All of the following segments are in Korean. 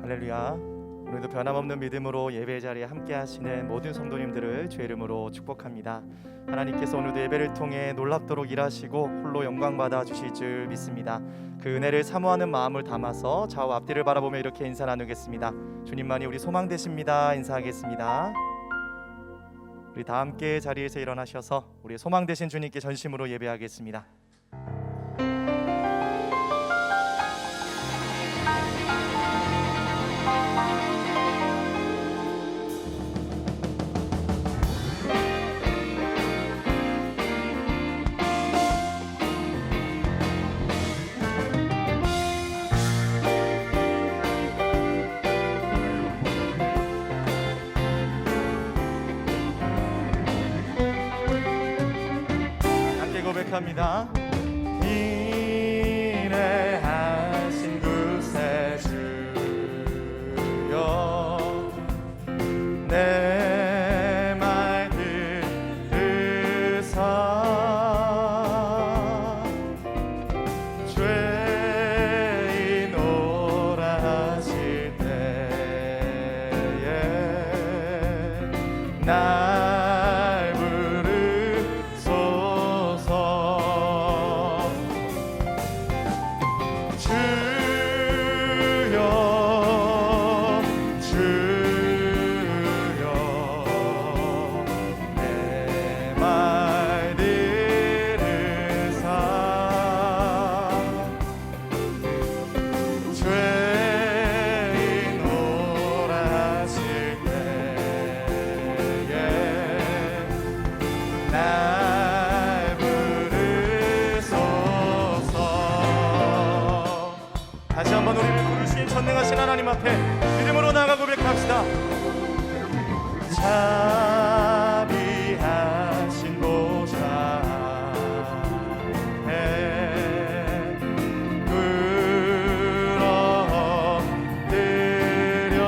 할렐루야. 오늘도 변함없는 믿음으로 예배 자리에 함께 하시는 모든 성도님들을 주의 이름으로 축복합니다. 하나님께서 오늘도 예배를 통해 놀랍도록 일하시고 홀로 영광 받아 주실 줄 믿습니다. 그 은혜를 사모하는 마음을 담아서 좌우 앞뒤를 바라보며 이렇게 인사 나누겠습니다. 주님만이 우리 소망 되십니다. 인사하겠습니다. 우리 다 함께 자리에서 일어나셔서 우리 소망 되신 주님께 전심으로 예배하겠습니다. 고백합니다. 인내하신 구세주여 내 말 들으사 죄인 오라 하실 때에 날 부르소서. 주여 주여 내 말 들으사 죄인 오라 하실 때에 날 부르소서. 다시 한번 우리를 부르신 전능하신 하나님 앞에 믿음으로 나아가 고백합시다. 자비하신 보좌 앞에 끌어들여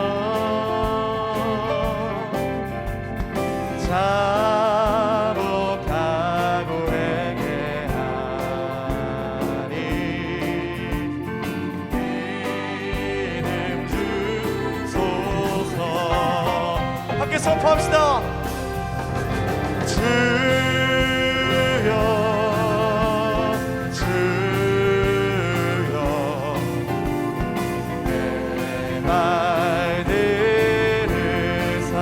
자복하고 회개하니 믿음 주소서. 함께 선포합시다. 주여 주여 내 말 들으사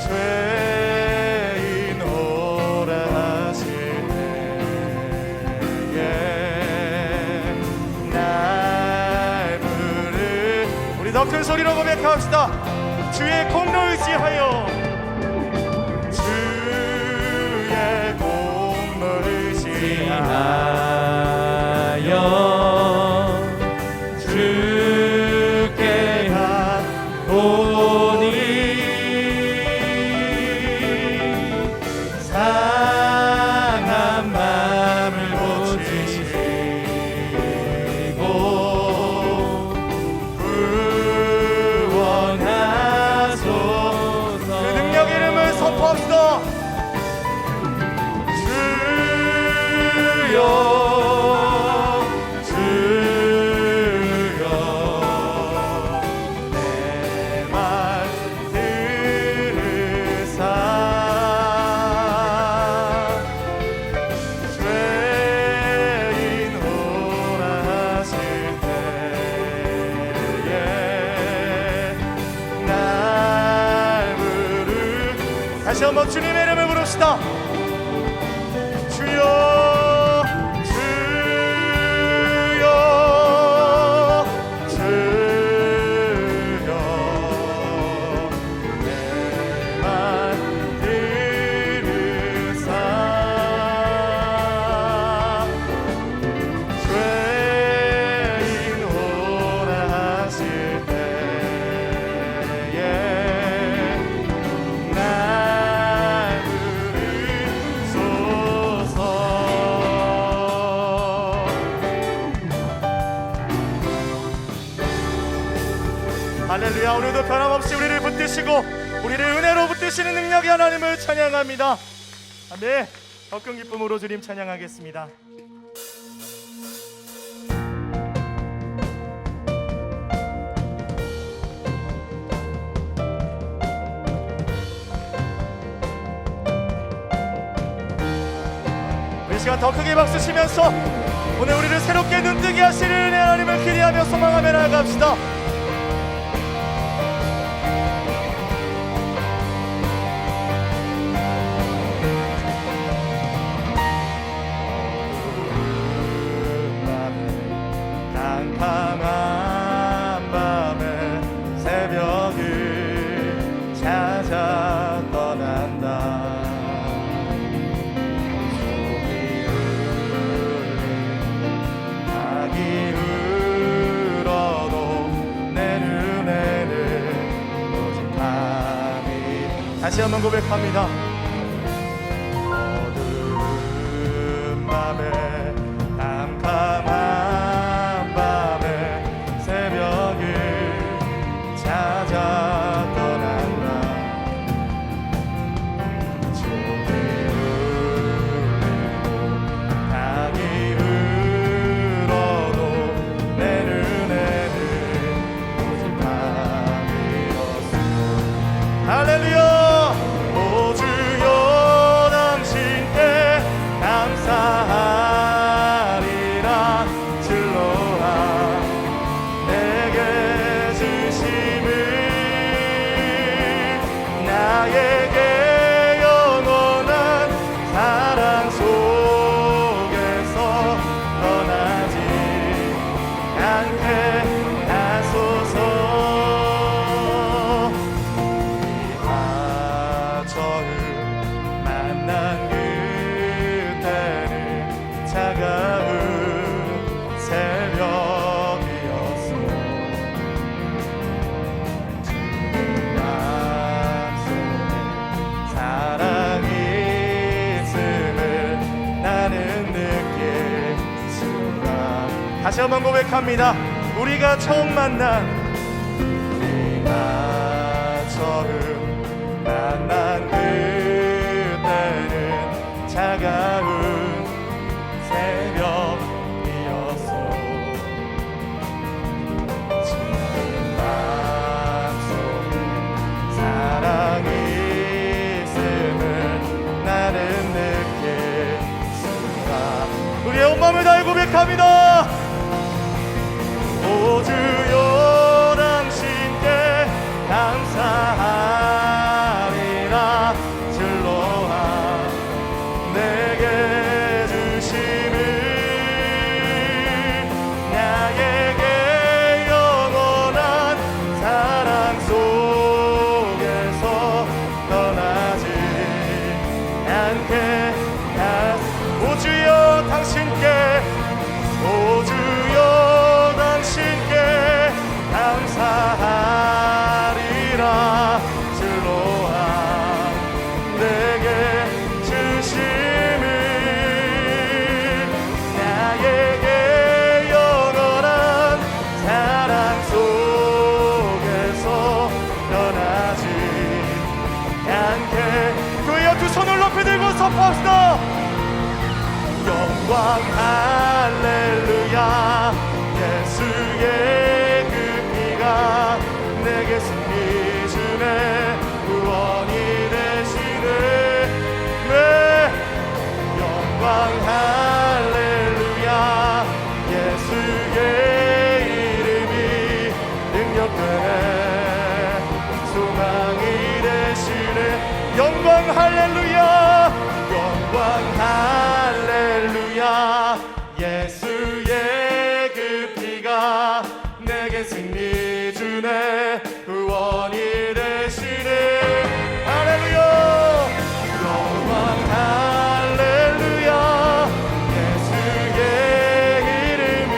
죄인 오라 하실 때에 날 부르. 우리 더 큰 소리로 고백합시다. 주의 공로 의지하여 주의 공로 의지하여 주께 오니 상한 마음을 고치시고 구원하소서. 그 능력 이름을 선포합시다. 주여 주여 내 말 들으사 죄인 오라 하실 때에 날 부르. 다시 한번 주님의 이름을 부릅시다. 주여 주여 주여 내 말 들으사 죄인 오라 하실 때에 날 부르소서. 할렐루야. 오늘도 변함없이 우리를 붙드시고 우리를 은혜로 붙드시는 능력의 하나님을 찬양합니다. 아멘. 더 큰 기쁨으로 주님 찬양하겠습니다. 시간 더 크게 박수 치면서 오늘 우리를 새롭게 눈뜨게 하시는 은혜 하나님을 기대하며 소망하며 나아갑시다. 캄캄한 밤에 새벽을 찾아 떠난다. 소리 울린 닭이 울어도 내 눈에는 오직 밤이. 다시 한번 고백합니다. 어두운 밤에 캄캄한 할렐루야. 오 주여 당신께 감사하리라. 즐거라 내게 주심을. 나에게 영원한 사랑 속에서 떠나지 않게 하소서. 만난 그때는 차가운 새벽이었어. 마음속에 사랑이 있음을 나는 느낄 수가. 다시 한번 고백합니다. 우리가 처음 만난 그때는 차가운 새벽이었어. 지금 마음속에 사랑이 있음을 나는 느낄 수가. 우리의 온 마음을 다해 고백합니다. 오 주여 당신께 감사하리라. 즐거라 내게 주심을. 나에게 영원한 사랑 속에서 떠나지 않게. 오 주여 당신께, 오 주여 당신께 감사하리라. 즐거라 내게 주심을. 나에게 영원한 사랑 속에서 떠나지 않게. 그의 두 손을 높이 들고 선포합시다. 영광 할렐루야. 예수의 그 피가 내게 승리 주네. 구원이 되시네. 네. 영광 할렐루야. 예수의 이름이 능력되네. 소망이 되시네. 영광 할렐루야. 영광 할렐루야. 예수의 그 피가 내게 승리 주네. 구원이 되시네. 할렐루야. 영광 할렐루야. 예수의 이름이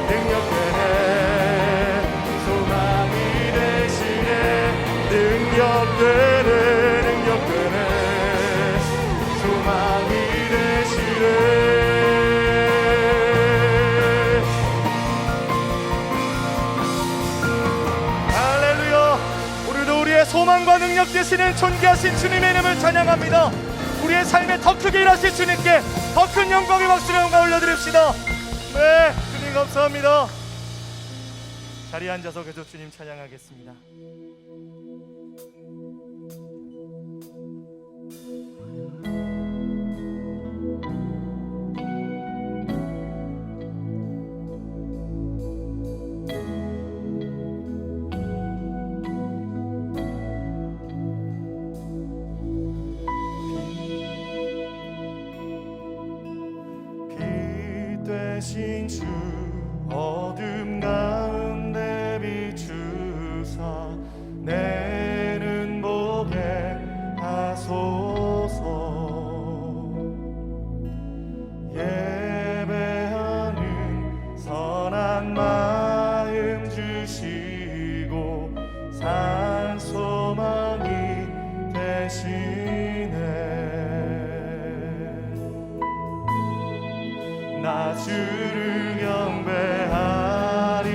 능력되네. 소망이 되시네. 능력되네. 능력되네. 소망이 되시네. 소망과 능력 되시는 존귀하신 주님의 이름을 찬양합니다. 우리의 삶에 더 크게 일하실 주님께 더 큰 영광의 박수를 영광 올려드립시다. 네, 주님 감사합니다. 자리에 앉아서 계속 주님 찬양하겠습니다. 되신 주 어둠 가운데 비추사 내 눈 보게 하소서. 예배하는 선한 마음 주시고 산 소망이 되시네. 나 주를 경배하리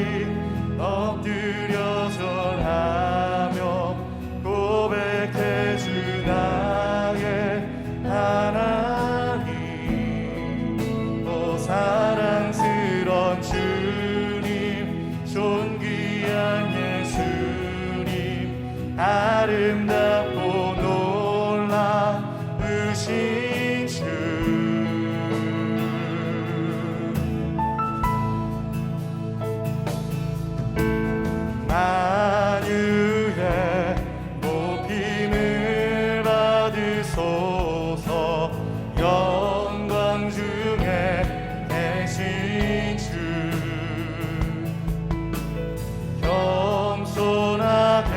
엎드려 절하며 고백해 주 나의 하나님. 또 사랑스런 주님 존귀한 예수님 아름답고 놀라우신 주. 만유의 높임을 받으소서. 영광 중에 계신 주 겸손하게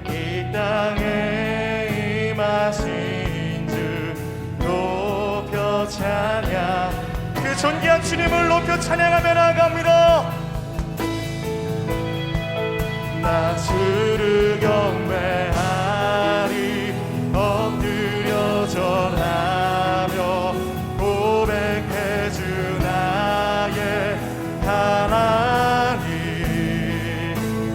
이 땅에 임하신 주 높여 찬양. 그 존귀한 주님을 높여 찬양하며 나아갑니다. 나 주를 경배하리 엎드려 절하며 고백해 주 나의 하나님.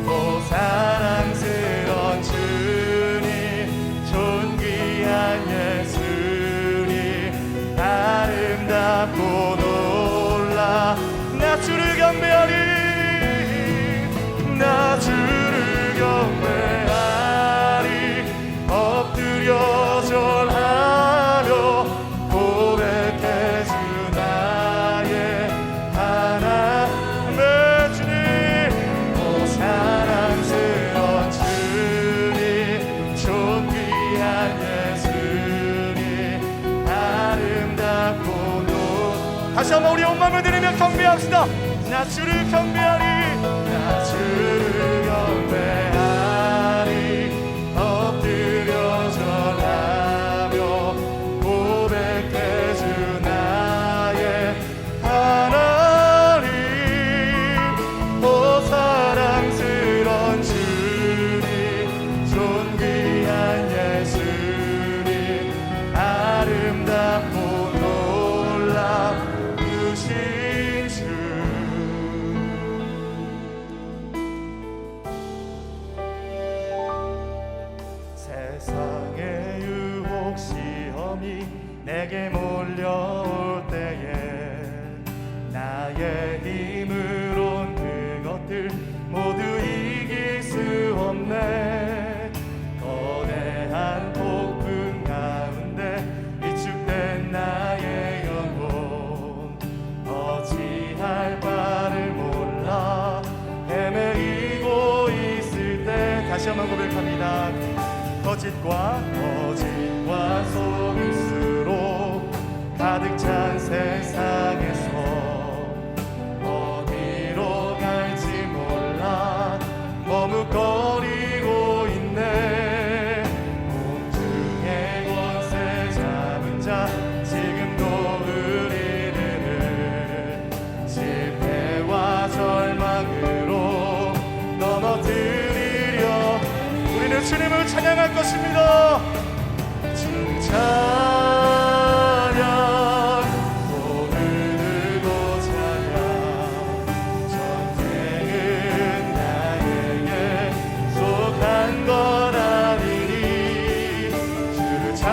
또 사랑스런 주님 존귀한 예수님 아름답고 놀라. 나 주를 경배하리 나 주를 경배하리 엎드려 절하며 고백해 주 나의 하나님의 주님. 오 사랑스러운 주님 존귀한 예수님 아름답고 다시 한번 우리 온 마음을 들으며 경배합시다. 나 주를 경배하리 나 주를 경배하리 엎드려 절하며 고백해 주 나의 하나님. 오 사랑스런 주님 존귀한 예수님 아름답고 놀라우신 주. 세상의 유혹 시험이 내게 몰려올 때에 나의 힘으론 그것들 모두 이길 수 없네. 거대한 폭풍 가운데 위축된 나의 영혼 어찌할 바를 몰라 헤매이고 있을 때 다시 한번 고백합니다. 거짓과 속임수로 가득 찬 세상에서 어디로 갈지 몰라 머뭇거리고 있네. 공중의 권세 잡은 자 지금도 우리들을 실패와 절망으로 넘어뜨리려 우리는 주님을 찬양할 것입니다. 주 찬양 손을 들고 찬양. 전쟁은 나에게 속한 것 아니니 주를 찬양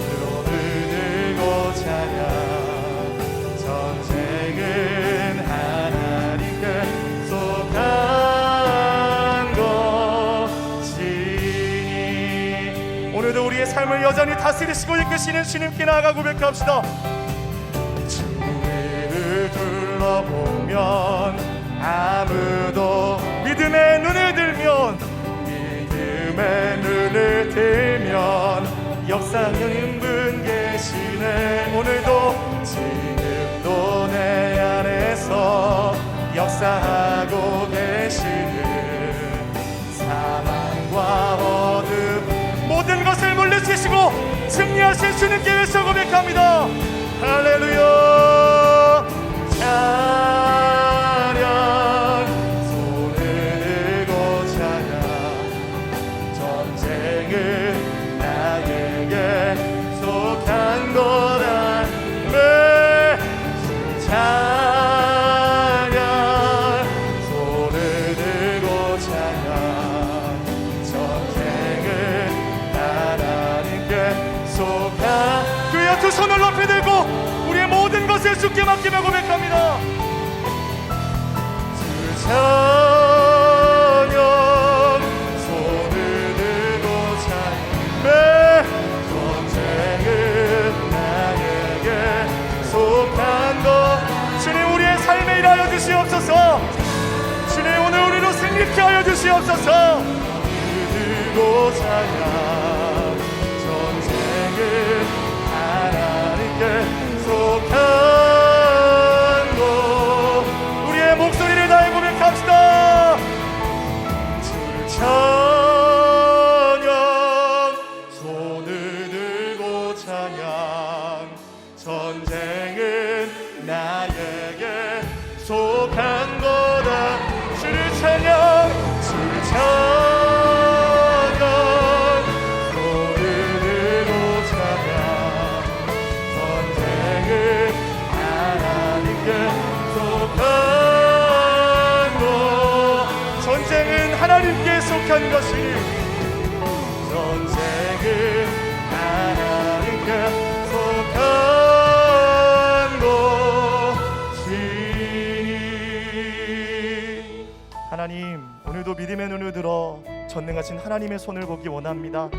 손을 들고 찬양. 전쟁은 하나님께 속한 오늘도 우리의 삶을 여전히 다스리시고 이끄시는 주님께 나아가 고백합시다. 주위를 둘러보면 아무도 믿음의 눈을 들면 역사하는 분 계시네. 오늘도 역사하고 계시는 사망과 어둠 모든 것을 물리치시고 승리하신 주님께 외쳐 고백합니다. 할렐루야. 찬양 손을 들고 찬양 전쟁은 나에게 속한 거라 매 찬양 손을 들고 찬양 전쟁은 하나님께 속한 그의 두 손을 높이 들고 우리의 모든 것을 주께 맡기며 고백합니다. 찬양 손을 들고 찬양 전쟁은 나에게 속한 것 주님 우리의 삶에 일하여 주시옵소서. 주님 오늘 우리로 승리케 하여 주시옵소서. 들고 찬양 전쟁은 하나님께 속한 것 우리의 목소리를 다해 고백합시다. 주를 찬양 손을 들고 찬양 전쟁은 나에게 속한 거다. 주를 찬양 주를 찬양 손을 들고 찬양 전쟁은 하나님께 속한 것 전쟁은 하나님께 속한 것이니 전쟁은 하나님께 속한 것이니 하나님 오늘도 믿음의 눈을 들어 전능하신 하나님의 손을 보기 원합니다.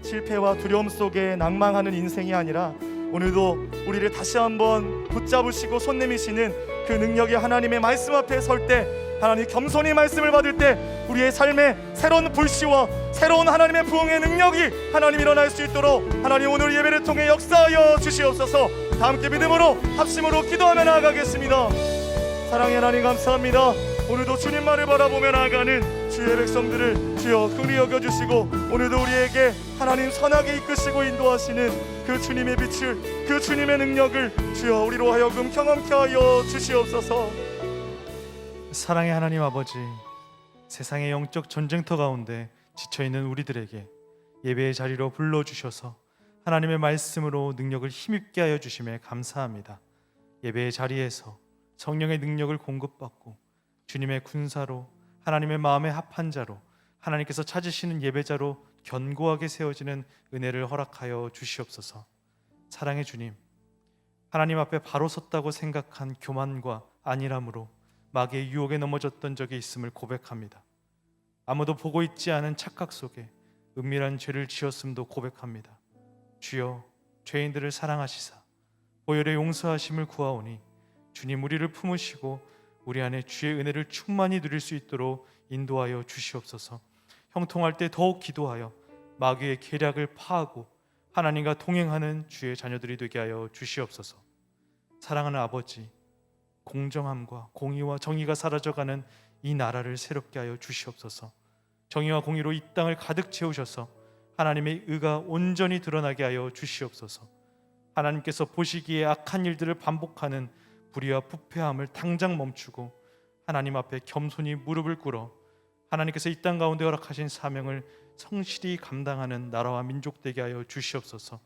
실패와 두려움 속에 낭망하는 인생이 아니라 오늘도 우리를 다시 한번 붙잡으시고 손 내미시는 그 능력이 하나님의 말씀 앞에 설 때 하나님 겸손히 말씀을 받을 때 우리의 삶에 새로운 불씨와 새로운 하나님의 부흥의 능력이 하나님 일어날 수 있도록 하나님 오늘 예배를 통해 역사하여 주시옵소서. 다 함께 믿음으로 합심으로 기도하며 나아가겠습니다. 사랑의 하나님 감사합니다. 오늘도 주님만을 바라보며 나아가는 주의 백성들을 주여 긍휼히 여겨주시고 오늘도 우리에게 하나님 선하게 이끄시고 인도하시는 그 주님의 빛을 그 주님의 능력을 주여 우리로 하여금 경험케 하여 주시옵소서. 사랑의 하나님 아버지, 세상의 영적 전쟁터 가운데 지쳐있는 우리들에게 예배의 자리로 불러주셔서 하나님의 말씀으로 능력을 힘입게 하여 주심에 감사합니다. 예배의 자리에서 성령의 능력을 공급받고 주님의 군사로 하나님의 마음에 합한 자로 하나님께서 찾으시는 예배자로 견고하게 세워지는 은혜를 허락하여 주시옵소서. 사랑의 주님, 하나님 앞에 바로 섰다고 생각한 교만과 안일함으로 마귀의 유혹에 넘어졌던 적이 있음을 고백합니다. 아무도 보고 있지 않은 착각 속에 은밀한 죄를 지었음도 고백합니다. 주여, 죄인들을 사랑하시사 보혈의 용서하심을 구하오니 주님 우리를 품으시고 우리 안에 주의 은혜를 충만히 누릴 수 있도록 인도하여 주시옵소서. 형통할 때 더욱 기도하여 마귀의 계략을 파하고 하나님과 동행하는 주의 자녀들이 되게 하여 주시옵소서. 사랑하는 아버지, 공정함과 공의와 정의가 사라져가는 이 나라를 새롭게 하여 주시옵소서. 정의와 공의로 이 땅을 가득 채우셔서 하나님의 의가 온전히 드러나게 하여 주시옵소서. 하나님께서 보시기에 악한 일들을 반복하는 불의와 부패함을 당장 멈추고 하나님 앞에 겸손히 무릎을 꿇어 하나님께서 이 땅 가운데 허락하신 사명을 성실히 감당하는 나라와 민족 되게 하여 주시옵소서.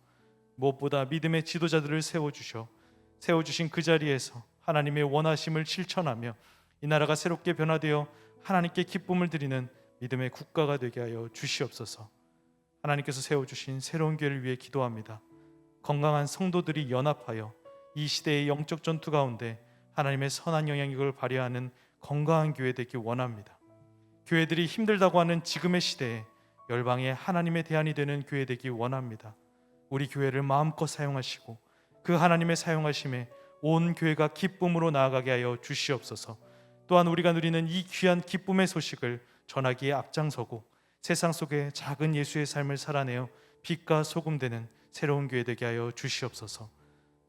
무엇보다 믿음의 지도자들을 세워주신 그 자리에서 하나님의 원하심을 실천하며 이 나라가 새롭게 변화되어 하나님께 기쁨을 드리는 믿음의 국가가 되게 하여 주시옵소서. 하나님께서 세워주신 새로운 교회를 위해 기도합니다. 건강한 성도들이 연합하여 이 시대의 영적 전투 가운데 하나님의 선한 영향력을 발휘하는 건강한 교회 되기 원합니다. 교회들이 힘들다고 하는 지금의 시대에 열방의 하나님의 대안이 되는 교회 되기 원합니다. 우리 교회를 마음껏 사용하시고 그 하나님의 사용하심에 온 교회가 기쁨으로 나아가게 하여 주시옵소서. 또한 우리가 누리는 이 귀한 기쁨의 소식을 전하기에 앞장서고 세상 속에 작은 예수의 삶을 살아내어 빛과 소금 되는 새로운 교회 되게 하여 주시옵소서.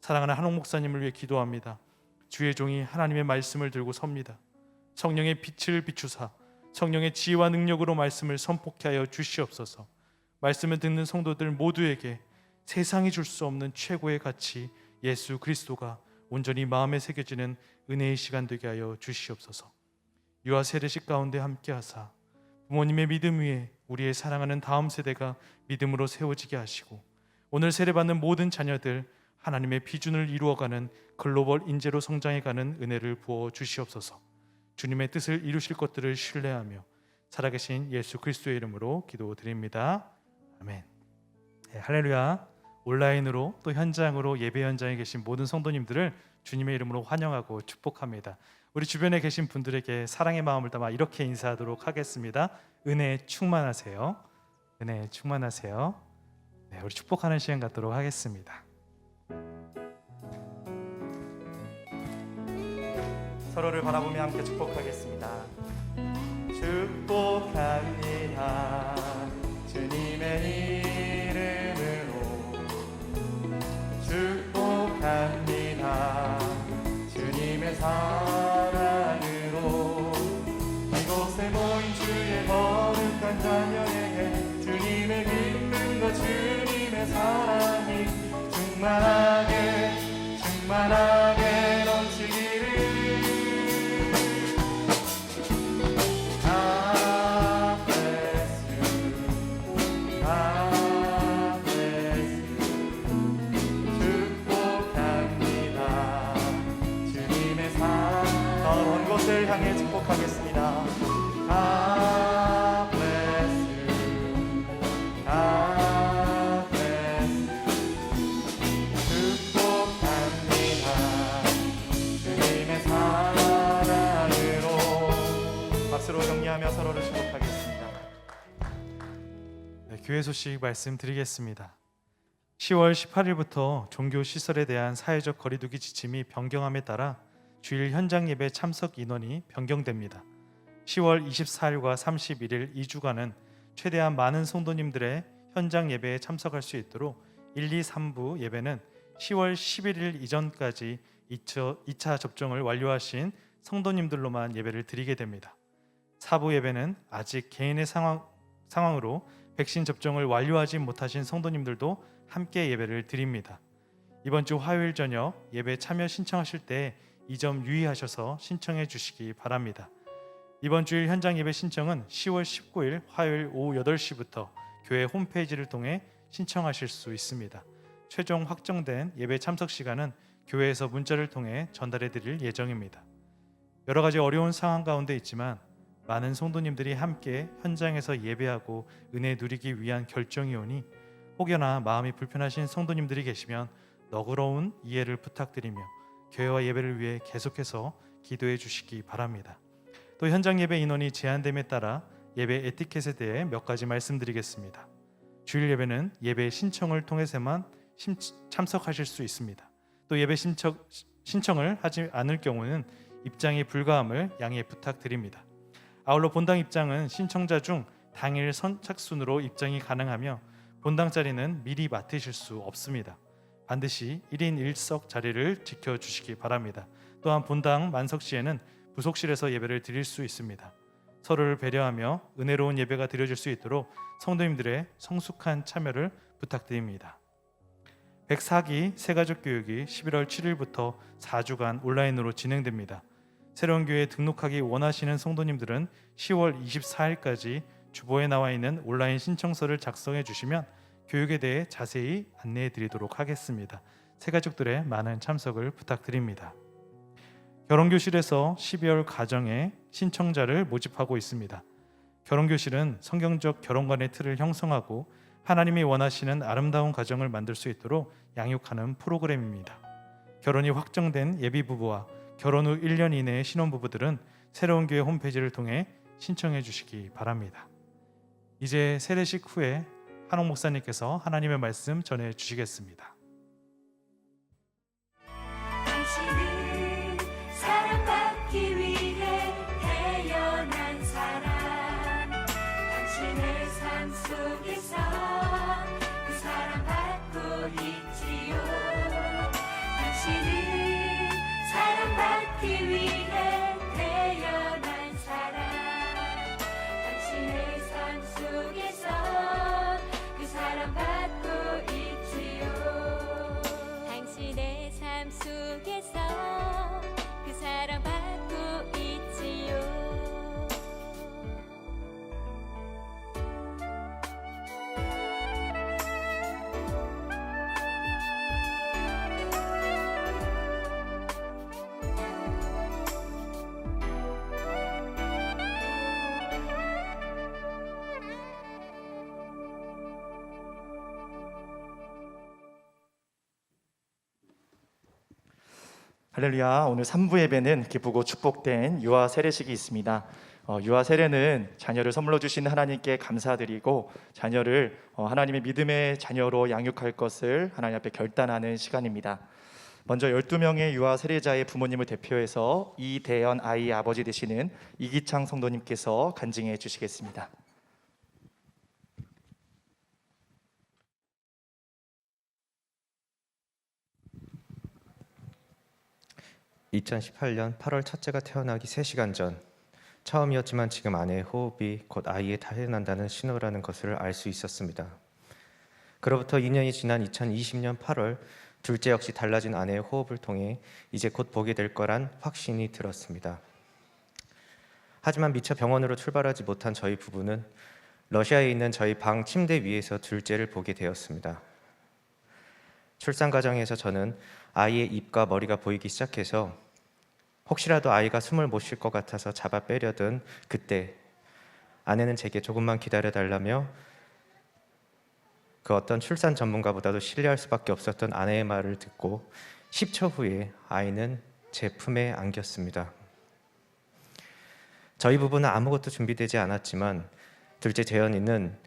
사랑하는 한옥 목사님을 위해 기도합니다. 주의 종이 하나님의 말씀을 들고 섭니다. 성령의 빛을 비추사 성령의 지혜와 능력으로 말씀을 선포케 하여 주시옵소서. 말씀을 듣는 성도들 모두에게 세상이 줄 수 없는 최고의 가치 예수 그리스도가 온전히 마음에 새겨지는 은혜의 시간 되게 하여 주시옵소서. 유아 세례식 가운데 함께하사 부모님의 믿음 위에 우리의 사랑하는 다음 세대가 믿음으로 세워지게 하시고 오늘 세례받는 모든 자녀들 하나님의 비준을 이루어가는 글로벌 인재로 성장해가는 은혜를 부어 주시옵소서. 주님의 뜻을 이루실 것들을 신뢰하며 살아계신 예수 그리스도의 이름으로 기도드립니다. 아멘. 네, 할렐루야. 온라인으로 또 현장으로 예배 현장에 계신 모든 성도님들을 주님의 이름으로 환영하고 축복합니다. 우리 주변에 계신 분들에게 사랑의 마음을 담아 이렇게 인사하도록 하겠습니다. 은혜에 충만하세요. 은혜에 충만하세요. 네, 우리 축복하는 시간 갖도록 하겠습니다. 서로를 바라보며 함께 축복하겠습니다. 축복합니다. 주님의 이름으로 축복합니다. 주님의 사랑으로 이곳에 모인 주의 거룩한 자녀에게 주님의 기쁨과 주님의 사랑이 충만하게 넘치기를. 향해 축복하겠습니다. God bless you. God bless you. 축복합니다. 주님의 사랑으로. 박수로 격려하며 서로를 축복하겠습니다. 네, 교회 소식 말씀드리겠습니다. 10월 18일부터 종교 시설에 대한 사회적 거리두기 지침이 변경함에 따라 주일 현장 예배 참석 인원이 변경됩니다. 10월 24일과 31일 2주간은 최대한 많은 성도님들의 현장 예배에 참석할 수 있도록 1, 2, 3부 예배는 10월 11일 이전까지 2차 접종을 완료하신 성도님들로만 예배를 드리게 됩니다. 4부 예배는 아직 개인의 상황으로 백신 접종을 완료하지 못하신 성도님들도 함께 예배를 드립니다. 이번 주 화요일 저녁 예배 참여 신청하실 때 이 점 유의하셔서 신청해 주시기 바랍니다. 이번 주일 현장 예배 신청은 10월 19일 화요일 오후 8시부터 교회 홈페이지를 통해 신청하실 수 있습니다. 최종 확정된 예배 참석 시간은 교회에서 문자를 통해 전달해 드릴 예정입니다. 여러 가지 어려운 상황 가운데 있지만 많은 성도님들이 함께 현장에서 예배하고 은혜 누리기 위한 결정이오니 혹여나 마음이 불편하신 성도님들이 계시면 너그러운 이해를 부탁드리며 교회와 예배를 위해 계속해서 기도해 주시기 바랍니다. 또 현장 예배 인원이 제한됨에 따라 예배 에티켓에 대해 몇 가지 말씀드리겠습니다. 주일 예배는 예배 신청을 통해서만 참석하실 수 있습니다. 또 예배 신청을 하지 않을 경우는 입장이 불가함을 양해 부탁드립니다. 아울러 본당 입장은 신청자 중 당일 선착순으로 입장이 가능하며 본당 자리는 미리 맡으실 수 없습니다. 반드시 1인 1석 자리를 지켜주시기 바랍니다. 또한 본당 만석 시에는 부속실에서 예배를 드릴 수 있습니다. 서로를 배려하며 은혜로운 예배가 드려질 수 있도록 성도님들의 성숙한 참여를 부탁드립니다. 104기 새가족 교육이 11월 7일부터 4주간 온라인으로 진행됩니다. 새로운 교회에 등록하기 원하시는 성도님들은 10월 24일까지 주보에 나와 있는 온라인 신청서를 작성해 주시면 교육에 대해 자세히 안내해 드리도록 하겠습니다. 새가족들의 많은 참석을 부탁드립니다. 결혼교실에서 12월 가정에 신청자를 모집하고 있습니다. 결혼교실은 성경적 결혼관의 틀을 형성하고 하나님이 원하시는 아름다운 가정을 만들 수 있도록 양육하는 프로그램입니다. 결혼이 확정된 예비부부와 결혼 후 1년 이내의 신혼부부들은 새로운 교회 홈페이지를 통해 신청해 주시기 바랍니다. 이제 세례식 후에 한옥 목사님께서 하나님의 말씀 전해 주시겠습니다. 당신은 사랑받기 위해 태어난 사람, 당신의 삶 속에서 그 사랑받고 있지요. 당신은 사랑받기 위해 태어난 할렐루야. 오늘 3부 예배는 기쁘고 축복된 유아 세례식이 있습니다. 유아 세례는 자녀를 선물로 주신 하나님께 감사드리고 자녀를 하나님의 믿음의 자녀로 양육할 것을 하나님 앞에 결단하는 시간입니다. 먼저 12명의 유아 세례자의 부모님을 대표해서 이대연 아이의 아버지 되시는 이기창 성도님께서 간증해 주시겠습니다. 2018년 8월 첫째가 태어나기 3시간 전, 처음이었지만 지금 아내의 호흡이 곧 아이에 달해난다는 신호라는 것을 알 수 있었습니다. 그로부터 2년이 지난 2020년 8월, 둘째 역시 달라진 아내의 호흡을 통해 이제 곧 보게 될 거란 확신이 들었습니다. 하지만 미처 병원으로 출발하지 못한 저희 부부는 러시아에 있는 저희 방 침대 위에서 둘째를 보게 되었습니다. 출산 과정에서 저는 아이의 입과 머리가 보이기 시작해서 혹시라도 아이가 숨을 못 쉴 것 같아서 잡아 빼려던 그때 아내는 제게 조금만 기다려달라며 그 어떤 출산 전문가보다도 신뢰할 수밖에 없었던 아내의 말을 듣고 10초 후에 아이는 제 품에 안겼습니다. 저희 부부는 아무것도 준비되지 않았지만 둘째 재현이는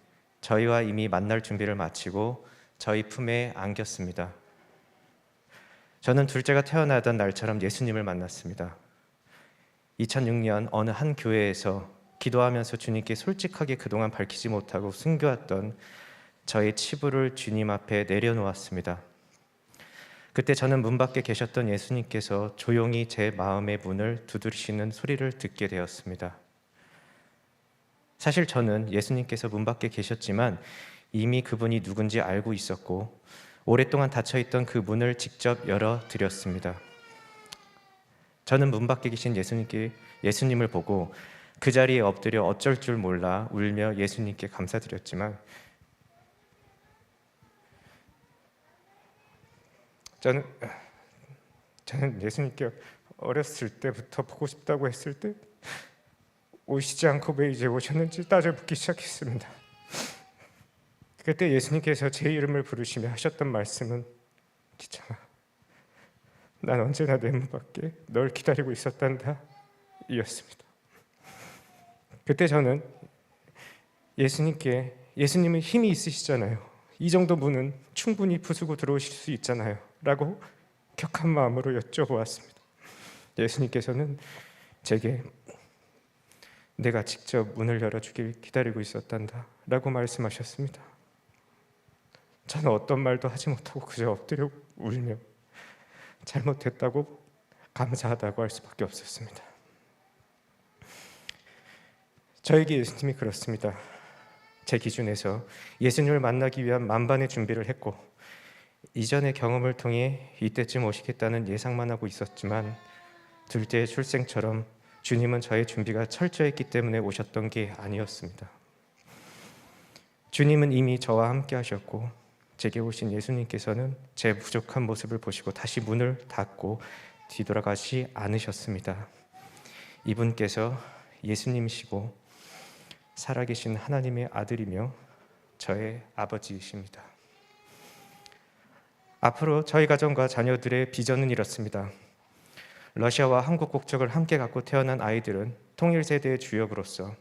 저희와 이미 만날 준비를 마치고 저희 품에 안겼습니다. 저는 둘째가 태어나던 날처럼 예수님을 만났습니다. 2006년 어느 한 교회에서 기도하면서 주님께 솔직하게 그동안 밝히지 못하고 숨겨왔던 저의 치부를 주님 앞에 내려놓았습니다. 그때 저는 문 밖에 계셨던 예수님께서 조용히 제 마음의 문을 두드리시는 소리를 듣게 되었습니다. 사실 저는 예수님께서 문 밖에 계셨지만 이미 그분이 누군지 알고 있었고 오랫동안 닫혀있던 그 문을 직접 열어드렸습니다. 저는 문 밖에 계신 예수님을 보고 그 자리에 엎드려 어쩔 줄 몰라 울며 예수님께 감사드렸지만 저는 예수님께 어렸을 때부터 보고 싶다고 했을 때 오시지 않고 왜 이제 오셨는지 따져묻기 시작했습니다. 그때 예수님께서 제 이름을 부르시며 하셨던 말씀은 기창아, 난 언제나 내 문 밖에 널 기다리고 있었단다 이었습니다. 그때 저는 예수님은 힘이 있으시잖아요. 이 정도 문은 충분히 부수고 들어오실 수 있잖아요 라고 격한 마음으로 여쭤보았습니다. 예수님께서는 제게 내가 직접 문을 열어주길 기다리고 있었단다 라고 말씀하셨습니다. 저는 어떤 말도 하지 못하고 그저 엎드려 울며 잘못했다고 감사하다고 할 수밖에 없었습니다. 저에게 예수님이 그렇습니다. 제 기준에서 예수님을 만나기 위한 만반의 준비를 했고 이전의 경험을 통해 이때쯤 오시겠다는 예상만 하고 있었지만 둘째의 출생처럼 주님은 저의 준비가 철저했기 때문에 오셨던 게 아니었습니다. 주님은 이미 저와 함께 하셨고 제게 오신 예수님께서는 제 부족한 모습을 보시고 다시 문을 닫고 뒤돌아가지 않으셨습니다. 이분께서 예수님이시고 살아계신 하나님의 아들이며 저의 아버지이십니다. 앞으로 저희 가정과 자녀들의 비전은 이렇습니다. 러시아와 한국 국적을 함께 갖고 태어난 아이들은 통일 세대의 주역으로서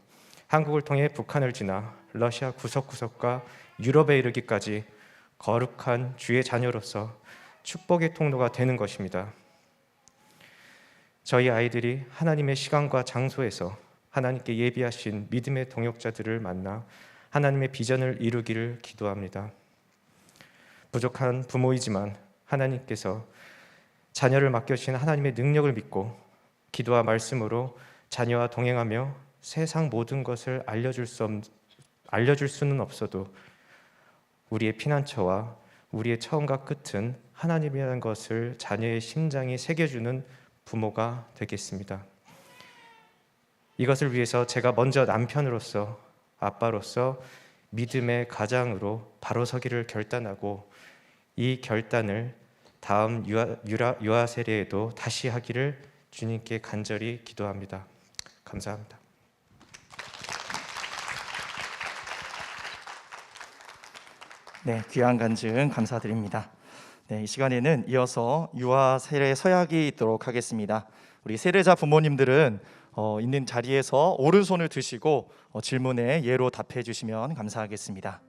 한국을 통해 북한을 지나 러시아 구석구석과 유럽에 이르기까지 거룩한 주의 자녀로서 축복의 통로가 되는 것입니다. 저희 아이들이 하나님의 시간과 장소에서 하나님께 예비하신 믿음의 동역자들을 만나 하나님의 비전을 이루기를 기도합니다. 부족한 부모이지만 하나님께서 자녀를 맡겨주신 하나님의 능력을 믿고 기도와 말씀으로 자녀와 동행하며 세상 모든 것을 알려줄 수는 없어도 우리의 피난처와 우리의 처음과 끝은 하나님이라는 것을 자녀의 심장에 새겨주는 부모가 되겠습니다. 이것을 위해서 제가 먼저 남편으로서 아빠로서 믿음의 가장으로 바로 서기를 결단하고 이 결단을 다음 유아 세례에도 다시 하기를 주님께 간절히 기도합니다. 감사합니다. 네, 귀한 간증 감사드립니다. 네, 이 시간에는 이어서 유아 세례 서약이 있도록 하겠습니다. 우리 세례자 부모님들은 있는 자리에서 오른손을 드시고 질문에 예로 답해 주시면 감사하겠습니다.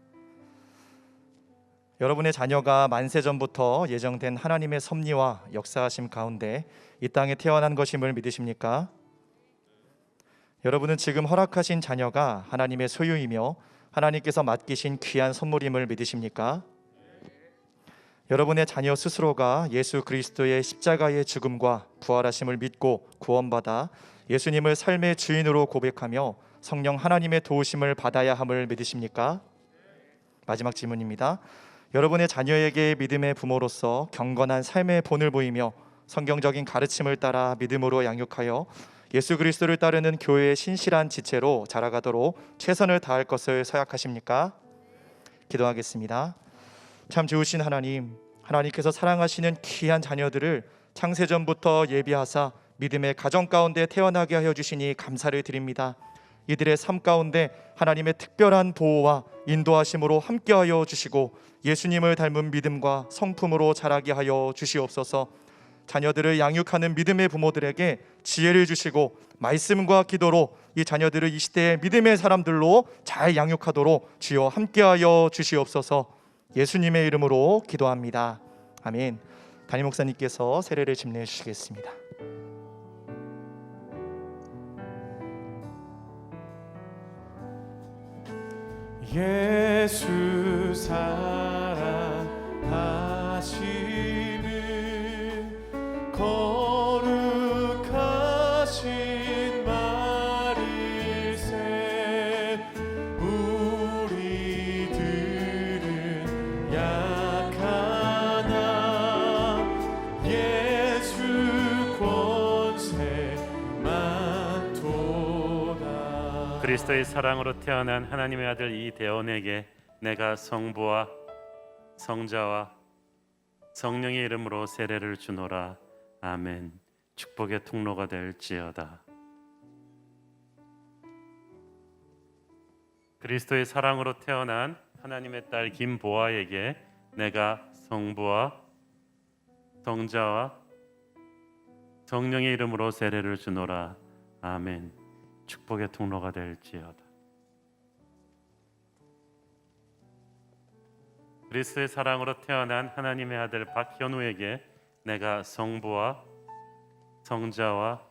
여러분의 자녀가 만세 전부터 예정된 하나님의 섭리와 역사하심 가운데 이 땅에 태어난 것임을 믿으십니까? 여러분은 지금 허락하신 자녀가 하나님의 소유이며 하나님께서 맡기신 귀한 선물임을 믿으십니까? 여러분의 자녀 스스로가 예수 그리스도의 십자가의 죽음과 부활하심을 믿고 구원받아 예수님을 삶의 주인으로 고백하며 성령 하나님의 도우심을 받아야 함을 믿으십니까? 마지막 질문입니다. 여러분의 자녀에게 믿음의 부모로서 경건한 삶의 본을 보이며 성경적인 가르침을 따라 믿음으로 양육하여 예수 그리스도를 따르는 교회의 신실한 지체로 자라가도록 최선을 다할 것을 서약하십니까? 기도하겠습니다. 참 좋으신 하나님, 하나님께서 사랑하시는 귀한 자녀들을 창세전부터 예비하사 믿음의 가정 가운데 태어나게 하여 주시니 감사를 드립니다. 이들의 삶 가운데 하나님의 특별한 보호와 인도하심으로 함께하여 주시고 예수님을 닮은 믿음과 성품으로 자라게 하여 주시옵소서. 자녀들을 양육하는 믿음의 부모들에게 지혜를 주시고 말씀과 기도로 이 자녀들을 이 시대의 믿음의 사람들로 잘 양육하도록 주여 함께하여 주시옵소서. 예수님의 이름으로 기도합니다. 아멘. 담임 목사님께서 세례를 집례해 주시겠습니다. 예수 사랑하시는 거룩하신 마릴새, 우리들은 약하나 예수 권세만 도다. 그리스도의 사랑으로 태어난 하나님의 아들 이대원에게 내가 성부와 성자와 성령의 이름으로 세례를 주노라. 아멘. 축복의 통로가 될지어다. 그리스도의 사랑으로 태어난 하나님의 딸 김보아에게 내가 성부와 성자와 성령의 이름으로 세례를 주노라. 아멘. 축복의 통로가 될지어다. 그리스도의 사랑으로 태어난 하나님의 아들 박현우에게 내가 성부와 성자와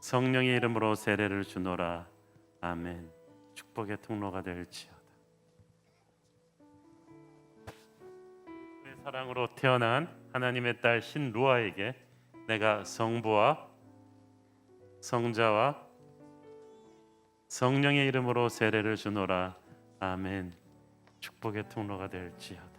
성령의 이름으로 세례를 주노라. 아멘. 축복의 통로가 될지어다. 그리스도의 사랑으로 태어난 하나님의 딸 신루아에게 내가 성부와 성자와 성령의 이름으로 세례를 주노라. 아멘. 축복의 통로가 될지어다.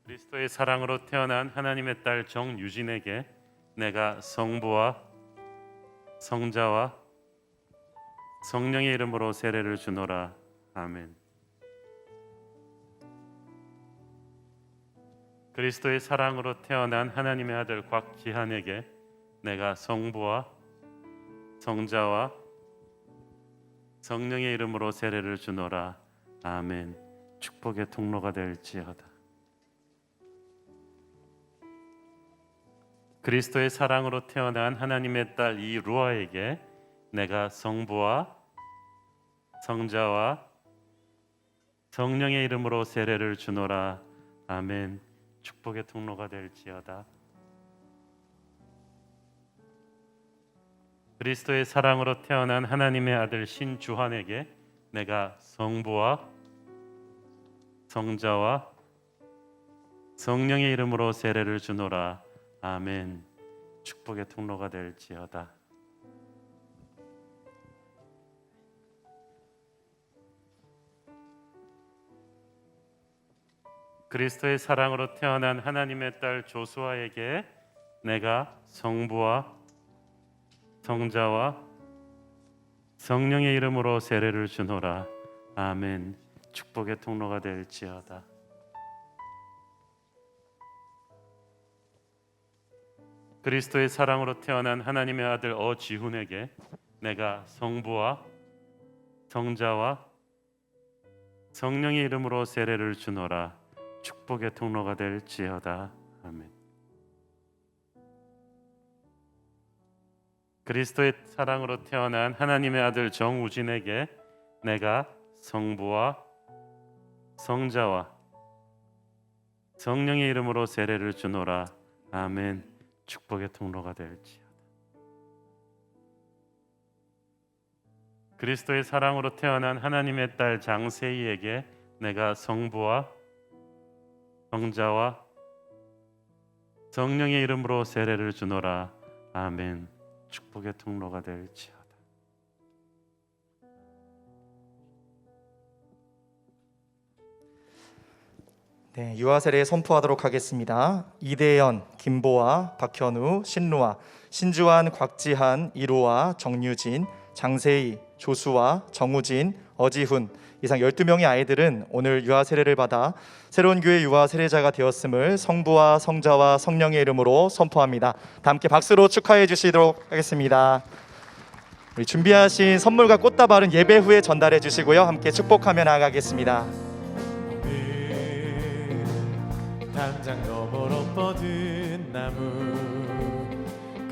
그리스도의 사랑으로 태어난 하나님의 딸 정유진에게 내가 성부와 성자와 성령의 이름으로 세례를 주노라. 아멘. 그리스도의 사랑으로 태어난 하나님의 아들 곽지한에게 내가 성부와 성자와 성령의 이름으로 세례를 주노라. 아멘. 축복의 통로가 될지어다. 그리스도의 사랑으로 태어난 하나님의 딸 이루아에게 내가 성부와 성자와 성령의 이름으로 세례를 주노라. 아멘. 축복의 통로가 될지어다. 그리스도의 사랑으로 태어난 하나님의 아들 신주환에게 내가 성부와 성자와 성령의 이름으로 세례를 주노라. 아멘. 축복의 통로가 될지어다. 그리스도의 사랑으로 태어난 하나님의 딸 조수아에게 내가 성부와 성자와 성령의 이름으로 세례를 주노라. 아멘. 축복의 통로가 될지어다. 그리스도의 사랑으로 태어난 하나님의 아들 어지훈에게 내가 성부와 성자와 성령의 이름으로 세례를 주노라. 축복의 통로가 될지어다. 아멘. 그리스도의 사랑으로 태어난 하나님의 아들 정우진에게 내가 성부와 성자와 성령의 이름으로 세례를 주노라. 아멘. 축복의 통로가 될지어다. 그리스도의 사랑으로 태어난 하나님의 딸 장세희에게 내가 성부와 성자와 성령의 이름으로 세례를 주노라. 아멘. 축복의 통로가 될지어다. 네, 유아 세례 선포하도록 하겠습니다. 이대연, 김보아, 박현우, 신루아, 신주환, 곽지한, 이루아, 정유진, 장세희, 조수아, 정우진, 어지훈 이상 12명의 아이들은 오늘 유아 세례를 받아 새로운 교회 유아 세례자가 되었음을 성부와 성자와 성령의 이름으로 선포합니다. 다 함께 박수로 축하해 주시도록 하겠습니다. 우리 준비하신 선물과 꽃다발은 예배 후에 전달해 주시고요. 함께 축복하며 나아가겠습니다. 당장 너머로 뻗은 나무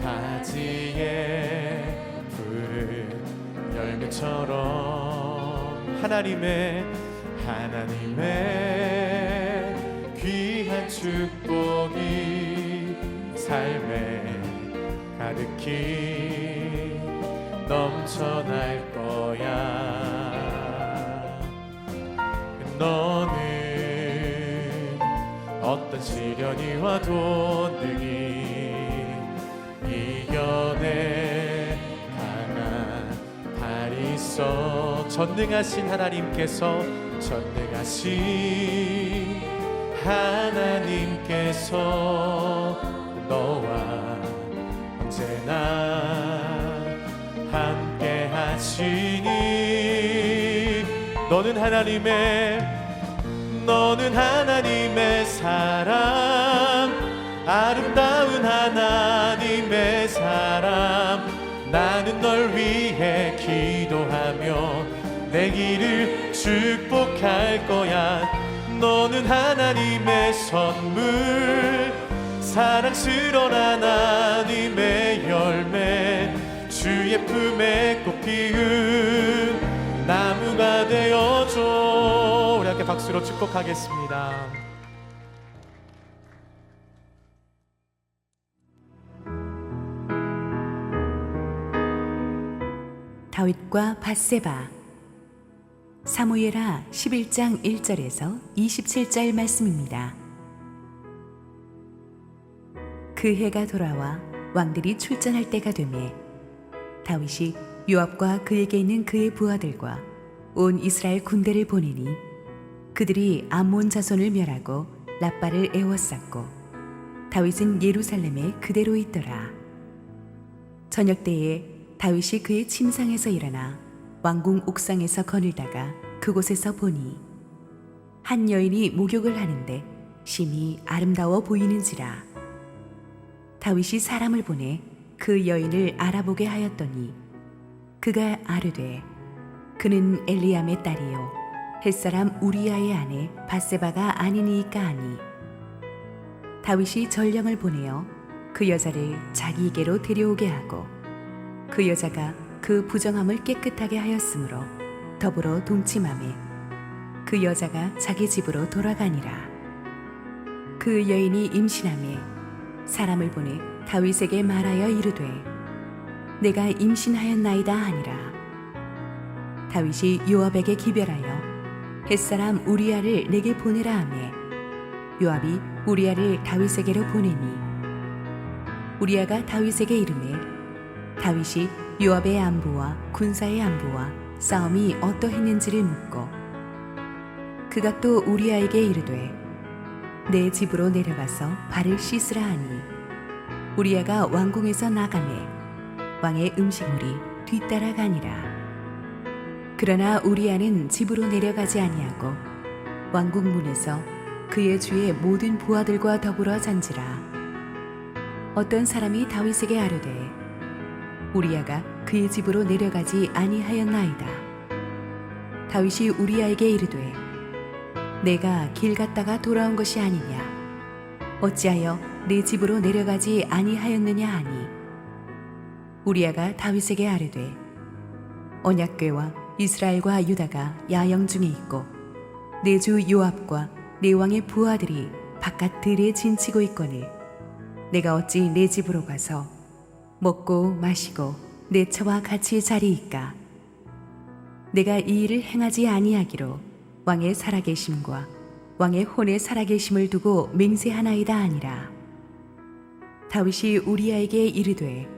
가지에 푸른 열매처럼 하나님의 귀한 축복이 삶에 가득히 넘쳐날 거야. 너는 어떤 시련이 와도 능히 이겨내 강한 발이 있어. 전능하신 하나님께서 너와 언제나 함께 하시니 너는 하나님의 사람, 아름다운 하나님의 사람. 나는 널 위해 기도하며 내 길을 축복할 거야. 너는 하나님의 선물, 사랑스러운 하나님의 열매, 주의 품에 꽃 피운 나무가 되어줘. 우리 함께 박수로 축복하겠습니다. 다윗과 밧세바. 사무엘하 11장 1절에서 27절 말씀입니다. 그 해가 돌아와 왕들이 출전할 때가 되매 다윗이 요압과 그에게 있는 그의 부하들과 온 이스라엘 군대를 보내니 그들이 암몬 자손을 멸하고 랍바를 에워쌌고 다윗은 예루살렘에 그대로 있더라. 저녁 때에 다윗이 그의 침상에서 일어나 왕궁 옥상에서 거닐다가 그곳에서 보니 한 여인이 목욕을 하는데 심히 아름다워 보이는지라. 다윗이 사람을 보내 그 여인을 알아보게 하였더니 그가 아르되 그는 엘리암의 딸이요 햇사람 우리아의 아내 밧세바가 아니니이까 하니 다윗이 전령을 보내어 그 여자를 자기에게로 데려오게 하고 그 여자가 그 부정함을 깨끗하게 하였으므로 더불어 동침하매 그 여자가 자기 집으로 돌아가니라. 그 여인이 임신하매 사람을 보내 다윗에게 말하여 이르되 내가 임신하였나이다 하니라. 다윗이 요압에게 기별하여 햇사람 우리아를 내게 보내라 하매 요압이 우리아를 다윗에게로 보내니 우리아가 다윗에게 이르매 다윗이 요압의 안부와 군사의 안부와 싸움이 어떠했는지를 묻고 그가 또 우리아에게 이르되 내 집으로 내려가서 발을 씻으라 하니 우리아가 왕궁에서 나가매 왕의 음식물이 뒤따라가니라. 그러나 우리아는 집으로 내려가지 아니하고 왕궁 문에서 그의 주의 모든 부하들과 더불어 잔지라. 어떤 사람이 다윗에게 아뢰되 우리야가 그의 집으로 내려가지 아니하였나이다. 다윗이 우리야에게 이르되 내가 길 갔다가 돌아온 것이 아니냐 어찌하여 내 집으로 내려가지 아니하였느냐 하니 우리야가 다윗에게 아뢰되 언약궤와 이스라엘과 유다가 야영 중에 있고 내 주 요압과 내 왕의 부하들이 바깥 들에 진치고 있거늘 내가 어찌 내 집으로 가서 먹고 마시고 내 처와 같이 자리이까. 내가 이 일을 행하지 아니하기로 왕의 살아계심과 왕의 혼의 살아계심을 두고 맹세하나이다 아니라. 다윗이 우리야에게 이르되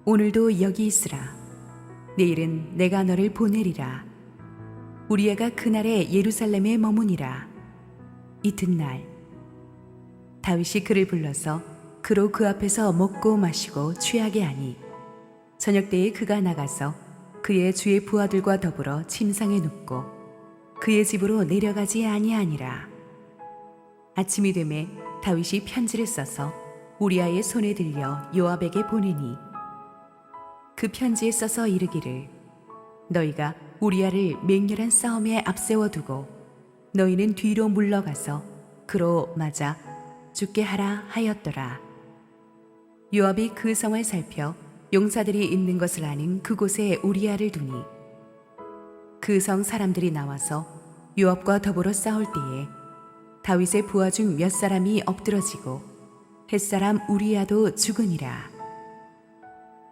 오늘도 여기 있으라. 내일은 내가 너를 보내리라. 우리야가 그날에 예루살렘에 머무니라. 이튿날 다윗이 그를 불러서 그로 그 앞에서 먹고 마시고 취하게 하니 저녁 때에 그가 나가서 그의 주의 부하들과 더불어 침상에 눕고 그의 집으로 내려가지 아니하니라. 아침이 되매 다윗이 편지를 써서 우리야의 손에 들려 요압에게 보내니 그 편지에 써서 이르기를 너희가 우리야를 맹렬한 싸움에 앞세워 두고 너희는 뒤로 물러가서 그로 맞아 죽게 하라 하였더라. 요압이 그 성을 살펴 용사들이 있는 것을 아는 그곳에 우리야를 두니 그 성 사람들이 나와서 요압과 더불어 싸울 때에 다윗의 부하 중 몇 사람이 엎드러지고 햇사람 우리야도 죽으니라.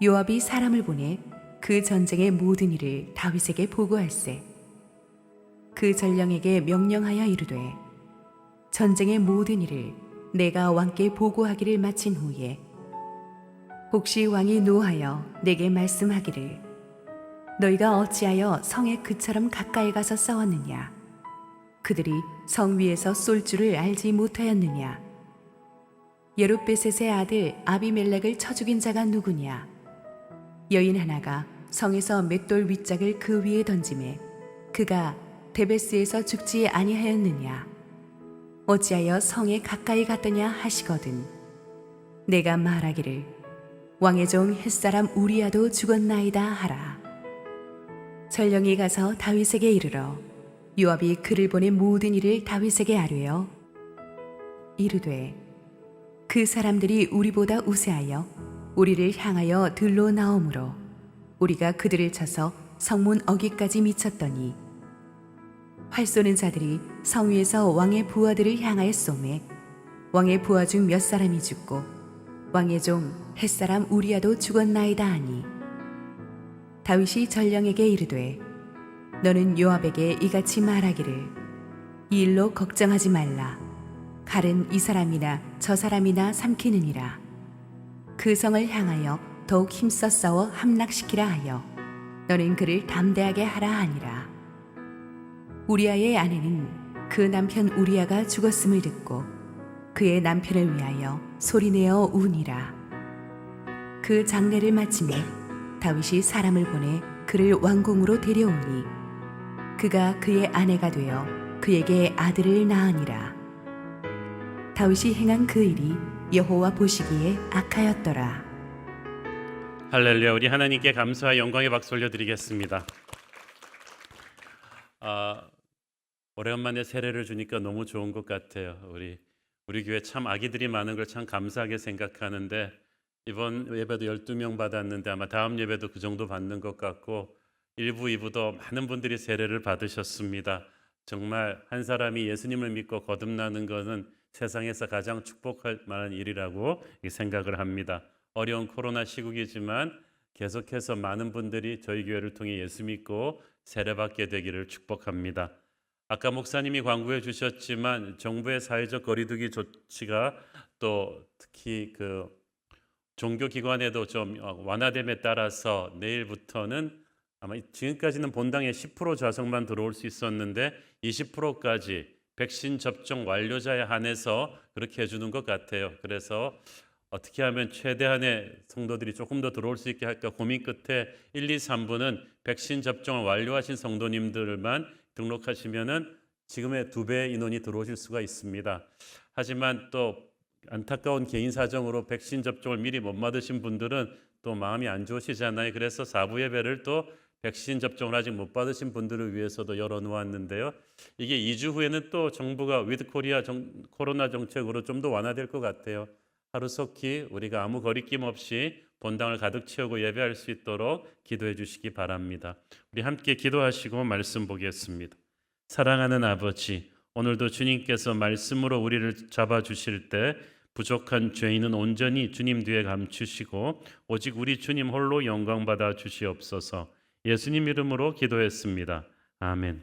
요압이 사람을 보내 그 전쟁의 모든 일을 다윗에게 보고할세 그 전령에게 명령하여 이르되 전쟁의 모든 일을 내가 왕께 보고하기를 마친 후에 혹시 왕이 노하여 내게 말씀하기를 너희가 어찌하여 성에 그처럼 가까이 가서 싸웠느냐 그들이 성 위에서 쏠 줄을 알지 못하였느냐 예룻베셋의 아들 아비멜렉을 쳐 죽인 자가 누구냐 여인 하나가 성에서 맷돌 윗짝을 그 위에 던지매 그가 데베스에서 죽지 아니하였느냐 어찌하여 성에 가까이 갔더냐 하시거든 내가 말하기를 왕의 종 햇사람 우리야도 죽었나이다 하라. 전령이 가서 다윗에게 이르러 요압이 그를 보낸 모든 일을 다윗에게 아뢰어 이르되 그 사람들이 우리보다 우세하여 우리를 향하여 들로 나오므로 우리가 그들을 쳐서 성문 어귀까지 미쳤더니 활 쏘는 자들이 성 위에서 왕의 부하들을 향하여 쏘매 왕의 부하 중 몇 사람이 죽고 왕의 종 햇사람 우리야도 죽었나이다 하니 다윗이 전령에게 이르되 너는 요압에게 이같이 말하기를 이 일로 걱정하지 말라. 칼은 이 사람이나 저 사람이나 삼키느니라. 그 성을 향하여 더욱 힘써 싸워 함락시키라 하여 너는 그를 담대하게 하라 하니라. 우리야의 아내는 그 남편 우리야가 죽었음을 듣고 그의 남편을 위하여 소리내어 우니라. 그 장례를 마침에 다윗이 사람을 보내 그를 왕궁으로 데려오니 그가 그의 아내가 되어 그에게 아들을 낳으니라. 다윗이 행한 그 일이 여호와 보시기에 악하였더라. 할렐루야. 우리 하나님께 감사와 영광의 박수 올려드리겠습니다. 오랜만에 세례를 주니까 너무 좋은 것 같아요. 우리 교회 참 아기들이 많은 걸 참 감사하게 생각하는데 이번 예배도 12명 받았는데 아마 다음 예배도 그 정도 받는 것 같고 1부, 2부도 많은 분들이 세례를 받으셨습니다. 정말 한 사람이 예수님을 믿고 거듭나는 것은 세상에서 가장 축복할 만한 일이라고 생각을 합니다. 어려운 코로나 시국이지만 계속해서 많은 분들이 저희 교회를 통해 예수 믿고 세례받게 되기를 축복합니다. 아까 목사님이 광고해 주셨지만 정부의 사회적 거리두기 조치가 또 특히 그 종교기관에도 좀 완화됨에 따라서 내일부터는 아마 지금까지는 본당에 10% 좌석만 들어올 수 있었는데 20%까지 백신 접종 완료자에 한해서 그렇게 해주는 것 같아요. 그래서 어떻게 하면 최대한의 성도들이 조금 더 들어올 수 있게 할까 고민 끝에 1, 2, 3부는 백신 접종을 완료하신 성도님들만 등록하시면은 지금의 2배 인원이 들어오실 수가 있습니다. 하지만 또 안타까운 개인 사정으로 백신 접종을 미리 못 받으신 분들은 또 마음이 안 좋으시잖아요. 그래서 4부 예배를 또 백신 접종을 아직 못 받으신 분들을 위해서도 열어놓았는데요. 이게 2주 후에는 또 정부가 위드 코리아 코로나 정책으로 좀 더 완화될 것 같아요. 하루속히 우리가 아무 거리낌 없이 본당을 가득 채우고 예배할 수 있도록 기도해 주시기 바랍니다. 우리 함께 기도하시고 말씀 보겠습니다. 사랑하는 아버지, 오늘도 주님께서 말씀으로 우리를 잡아주실 때 부족한 죄인은 온전히 주님 뒤에 감추시고 오직 우리 주님 홀로 영광받아 주시옵소서. 예수님 이름으로 기도했습니다. 아멘.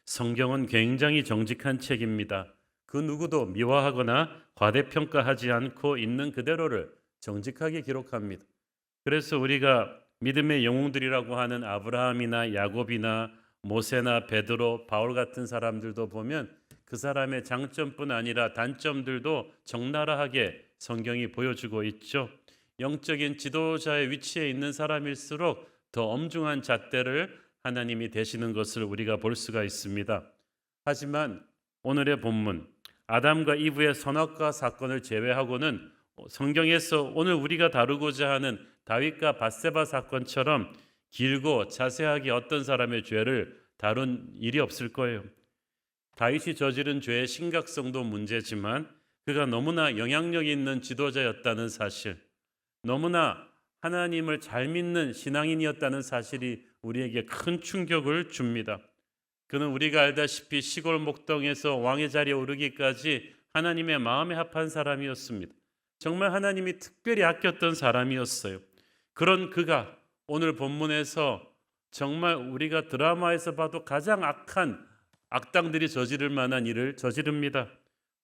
성경은 굉장히 정직한 책입니다. 그 누구도 미화하거나 과대평가하지 않고 있는 그대로를 정직하게 기록합니다. 그래서 우리가 믿음의 영웅들이라고 하는 아브라함이나 야곱이나 모세나 베드로, 바울 같은 사람들도 보면 그 사람의 장점뿐 아니라 단점들도 적나라하게 성경이 보여주고 있죠. 영적인 지도자의 위치에 있는 사람일수록 더 엄중한 잣대를 하나님이 대시는 것을 우리가 볼 수가 있습니다. 하지만 오늘의 본문 아담과 이브의 선악과 사건을 제외하고는 성경에서 오늘 우리가 다루고자 하는 다윗과 밧세바 사건처럼 길고 자세하게 어떤 사람의 죄를 다룬 일이 없을 거예요. 다윗이 저지른 죄의 심각성도 문제지만 그가 너무나 영향력 있는 지도자였다는 사실, 너무나 하나님을 잘 믿는 신앙인이었다는 사실이 우리에게 큰 충격을 줍니다. 그는 우리가 알다시피 시골 목동에서 왕의 자리에 오르기까지 하나님의 마음에 합한 사람이었습니다. 정말 하나님이 특별히 아꼈던 사람이었어요. 그런 그가 오늘 본문에서 정말 우리가 드라마에서 봐도 가장 악한 악당들이 저지를 만한 일을 저지릅니다.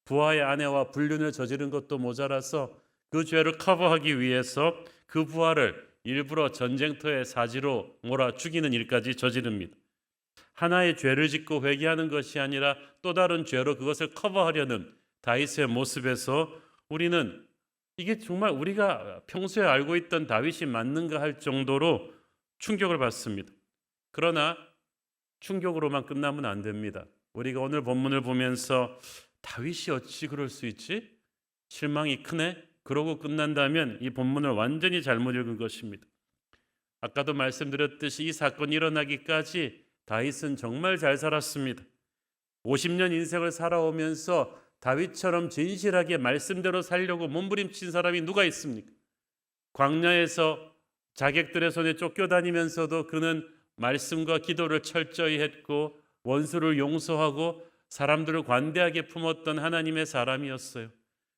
부하의 아내와 불륜을 저지른 것도 모자라서 그 죄를 커버하기 위해서 그 부하를 일부러 전쟁터에 사지로 몰아 죽이는 일까지 저지릅니다. 하나의 죄를 짓고 회개하는 것이 아니라 또 다른 죄로 그것을 커버하려는 다윗의 모습에서 우리는 이게 정말 우리가 평소에 알고 있던 다윗이 맞는가 할 정도로 충격을 받습니다. 그러나 충격으로만 끝나면 안 됩니다. 우리가 오늘 본문을 보면서 다윗이 어찌 그럴 수 있지? 실망이 크네? 그러고 끝난다면 이 본문을 완전히 잘못 읽은 것입니다. 아까도 말씀드렸듯이 이 사건이 일어나기까지 다윗은 정말 잘 살았습니다. 50년 인생을 살아오면서 다윗처럼 진실하게 말씀대로 살려고 몸부림친 사람이 누가 있습니까? 광야에서 자객들의 손에 쫓겨다니면서도 그는 말씀과 기도를 철저히 했고 원수를 용서하고 사람들을 관대하게 품었던 하나님의 사람이었어요.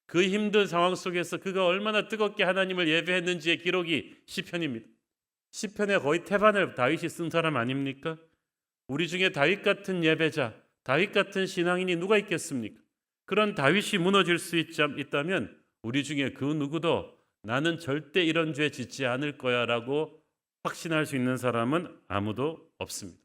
그 힘든 상황 속에서 그가 얼마나 뜨겁게 하나님을 예배했는지의 기록이 시편입니다. 시편의 거의 태반을 다윗이 쓴 사람 아닙니까? 우리 중에 다윗 같은 예배자, 다윗 같은 신앙인이 누가 있겠습니까? 그런 다윗이 무너질 수 있다면 우리 중에 그 누구도 나는 절대 이런 죄 짓지 않을 거야 라고 확신할 수 있는 사람은 아무도 없습니다.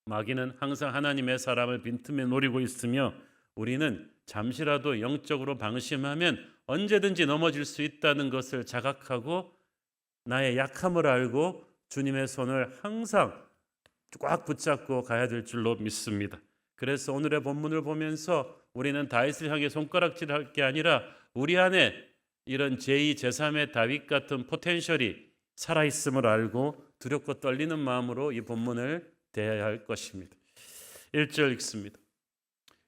마귀는 항상 하나님의 사람을 빈틈에 노리고 있으며 우리는 잠시라도 영적으로 방심하면 언제든지 넘어질 수 있다는 것을 자각하고 나의 약함을 알고 주님의 손을 항상 꽉 붙잡고 가야 될 줄로 믿습니다. 그래서 오늘의 본문을 보면서 우리는 다윗을 향해 손가락질할 게 아니라 우리 안에 이런 제2, 제3의 다윗 같은 포텐셜이 살아있음을 알고 두렵고 떨리는 마음으로 이 본문을 대해야 할 것입니다. 1절 읽습니다.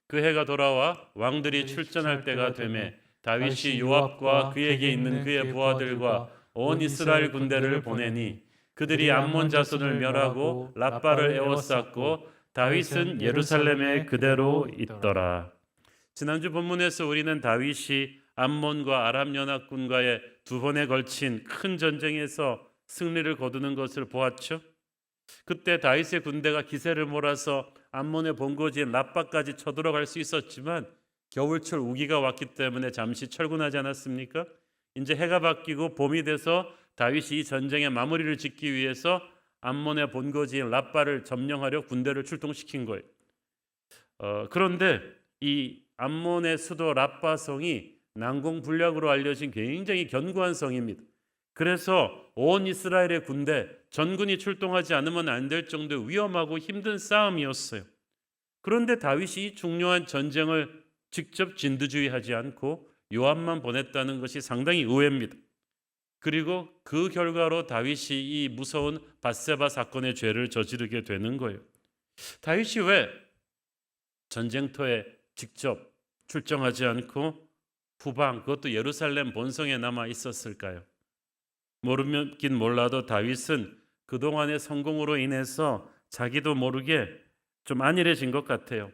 그 해가 돌아와 왕들이 출전할 때가 되매 다윗이 요압과 그에게 있는 그의 부하들과 온 이스라엘 군대를 보내니 그들이 암몬 자손을 멸하고 랍바를 에워쌌고 다윗은 예루살렘에 그대로 있더라. 지난주 본문에서 우리는 다윗이 암몬과 아람 연합군과의 두 번에 걸친 큰 전쟁에서 승리를 거두는 것을 보았죠. 그때 다윗의 군대가 기세를 몰아서 암몬의 본거지인 랍바까지 쳐들어갈 수 있었지만 겨울철 우기가 왔기 때문에 잠시 철군하지 않았습니까? 이제 해가 바뀌고 봄이 돼서 다윗이 이 전쟁의 마무리를 짓기 위해서 암몬의 본거지인 랍바를 점령하려 군대를 출동시킨 거예요. 그런데 이 암몬의 수도 랍바 성이 난공불락으로 알려진 굉장히 견고한 성입니다. 그래서 온 이스라엘의 군대, 전군이 출동하지 않으면 안 될 정도의 위험하고 힘든 싸움이었어요. 그런데 다윗이 이 중요한 전쟁을 직접 진두지휘하지 않고 요압만 보냈다는 것이 상당히 의외입니다. 그리고 그 결과로 다윗이 이 무서운 밧세바 사건의 죄를 저지르게 되는 거예요. 다윗이 왜 전쟁터에 직접 출정하지 않고 후방, 그것도 예루살렘 본성에 남아 있었을까요? 모르긴 몰라도 다윗은 그동안의 성공으로 인해서 자기도 모르게 좀 안일해진 것 같아요.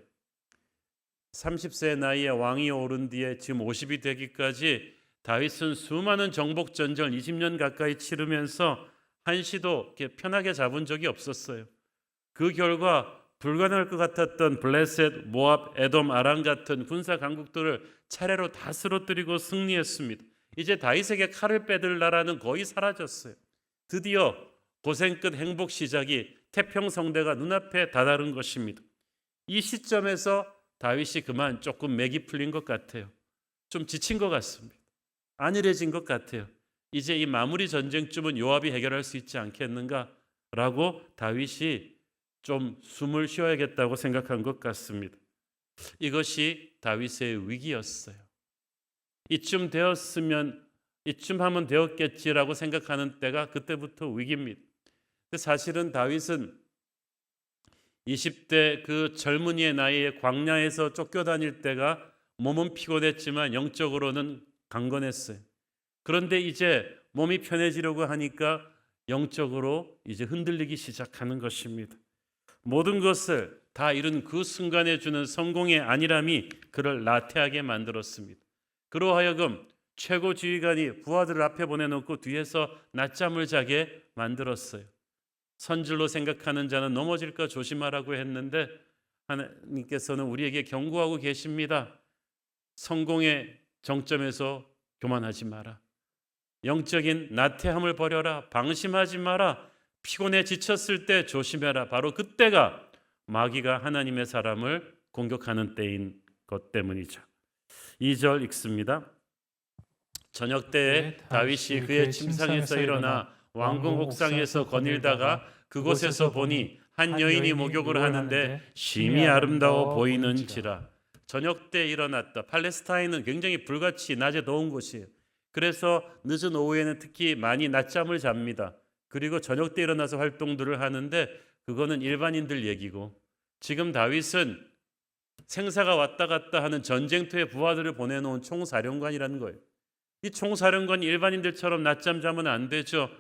30세 나이에 왕이 오른 뒤에 지금 50이 되기까지 다윗은 수많은 정복 전쟁을 20년 가까이 치르면서 한시도 이렇게 편하게 잡은 적이 없었어요. 그 결과 불가능할 것 같았던 블레셋, 모압, 에돔, 아람 같은 군사 강국들을 차례로 다 쓰러뜨리고 승리했습니다. 이제 다윗에게 칼을 빼들 나라는 거의 사라졌어요. 드디어 고생 끝 행복 시작이 태평성대가 눈앞에 다다른 것입니다. 이 시점에서 다윗이 그만 조금 맥이 풀린 것 같아요. 좀 지친 것 같습니다. 안일해진 것 같아요. 이제 이 마무리 전쟁쯤은 요압이 해결할 수 있지 않겠는가라고 다윗이 좀 숨을 쉬어야겠다고 생각한 것 같습니다. 이것이 다윗의 위기였어요. 이쯤 되었으면 이쯤 하면 되었겠지라고 생각하는 때가 그때부터 위기입니다. 사실은 다윗은 20대 그 젊은이의 나이에 광야에서 쫓겨다닐 때가 몸은 피곤했지만 영적으로는 강건했어요. 그런데 이제 몸이 편해지려고 하니까 영적으로 이제 흔들리기 시작하는 것입니다. 모든 것을 다 이룬 그 순간에 주는 성공의 안일함이 그를 나태하게 만들었습니다. 그로 하여금 최고 지휘관이 부하들을 앞에 보내놓고 뒤에서 낮잠을 자게 만들었어요. 선질로 생각하는 자는 넘어질까 조심하라고 했는데 하나님께서는 우리에게 경고하고 계십니다. 성공의 정점에서 교만하지 마라. 영적인 나태함을 버려라. 방심하지 마라. 피곤해 지쳤을 때 조심해라. 바로 그때가 마귀가 하나님의 사람을 공격하는 때인 것 때문이죠. 2절 읽습니다. 저녁 때에 다윗이 그의 침상에서 일어나 왕궁 옥상에서 거닐다가 그곳에서 보니 한 여인이 목욕을 하는데 심히 아름다워 보이는지라. 저녁 때 일어났다. 팔레스타인은 굉장히 불같이 낮에 더운 곳이에요. 그래서 늦은 오후에는 특히 많이 낮잠을 잡니다. 그리고 저녁 때 일어나서 활동들을 하는데 그거는 일반인들 얘기고, 지금 다윗은 생사가 왔다 갔다 하는 전쟁터에 부하들을 보내놓은 총사령관이라는 거예요. 이 총사령관이 일반인들처럼 낮잠 자면 안 되죠.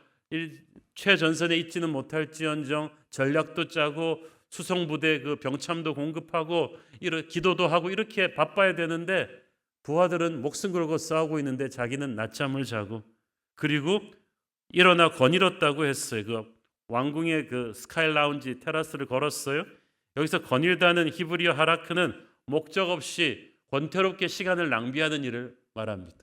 최전선에 있지는 못할지언정 전략도 짜고 수송부대 그 병참도 공급하고 기도도 하고 이렇게 바빠야 되는데 부하들은 목숨 걸고 싸우고 있는데 자기는 낮잠을 자고, 그리고 일어나 거닐었다고 했어요. 그 왕궁의 그 스카이 라운지 테라스를 걸었어요. 여기서 거닐다는 히브리어 하라크는 목적 없이 권태롭게 시간을 낭비하는 일을 말합니다.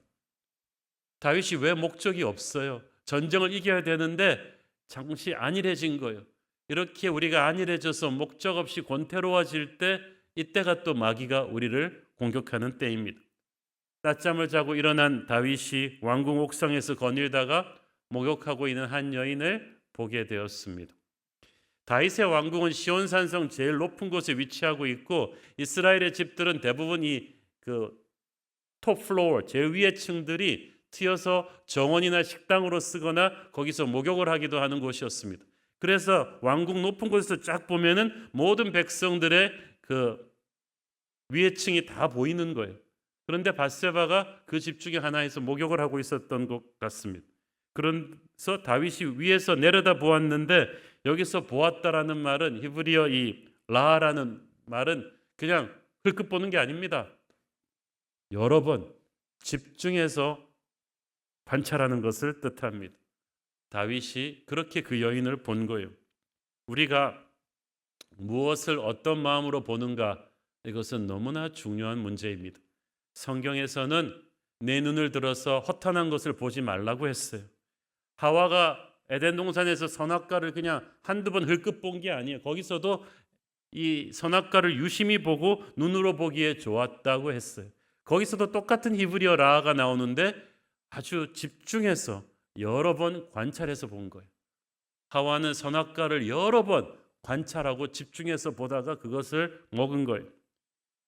다윗이 왜 목적이 없어요? 전쟁을 이겨야 되는데 잠시 안일해진 거예요. 이렇게 우리가 안일해져서 목적 없이 권태로워질 때, 이때가 또 마귀가 우리를 공격하는 때입니다. 낮잠을 자고 일어난 다윗이 왕궁 옥상에서 거닐다가 목욕하고 있는 한 여인을 보게 되었습니다. 다윗의 왕궁은 시온산성 제일 높은 곳에 위치하고 있고, 이스라엘의 집들은 대부분 이 톱 플로어 제일 위의 층들이 트여서 정원이나 식당으로 쓰거나 거기서 목욕을 하기도 하는 곳이었습니다. 그래서 왕궁 높은 곳에서 쫙 보면은 모든 백성들의 그 위의 층이 다 보이는 거예요. 그런데 밧세바가 그 집 중에 하나에서 목욕을 하고 있었던 것 같습니다. 그래서 다윗이 위에서 내려다 보았는데, 여기서 보았다라는 말은 히브리어 이 라라는 말은 그냥 흘끗 보는 게 아닙니다. 여러 번 집중해서 관찰하는 것을 뜻합니다. 다윗이 그렇게 그 여인을 본 거예요. 우리가 무엇을 어떤 마음으로 보는가, 이것은 너무나 중요한 문제입니다. 성경에서는 내 눈을 들어서 허탄한 것을 보지 말라고 했어요. 하와가 에덴 동산에서 선악과를 그냥 한두 번 흘끗 본 게 아니에요. 거기서도 이 선악과를 유심히 보고 눈으로 보기에 좋았다고 했어요. 거기서도 똑같은 히브리어 라가 나오는데 아주 집중해서 여러 번 관찰해서 본 거예요. 하와는 선악과를 여러 번 관찰하고 집중해서 보다가 그것을 먹은 거예요.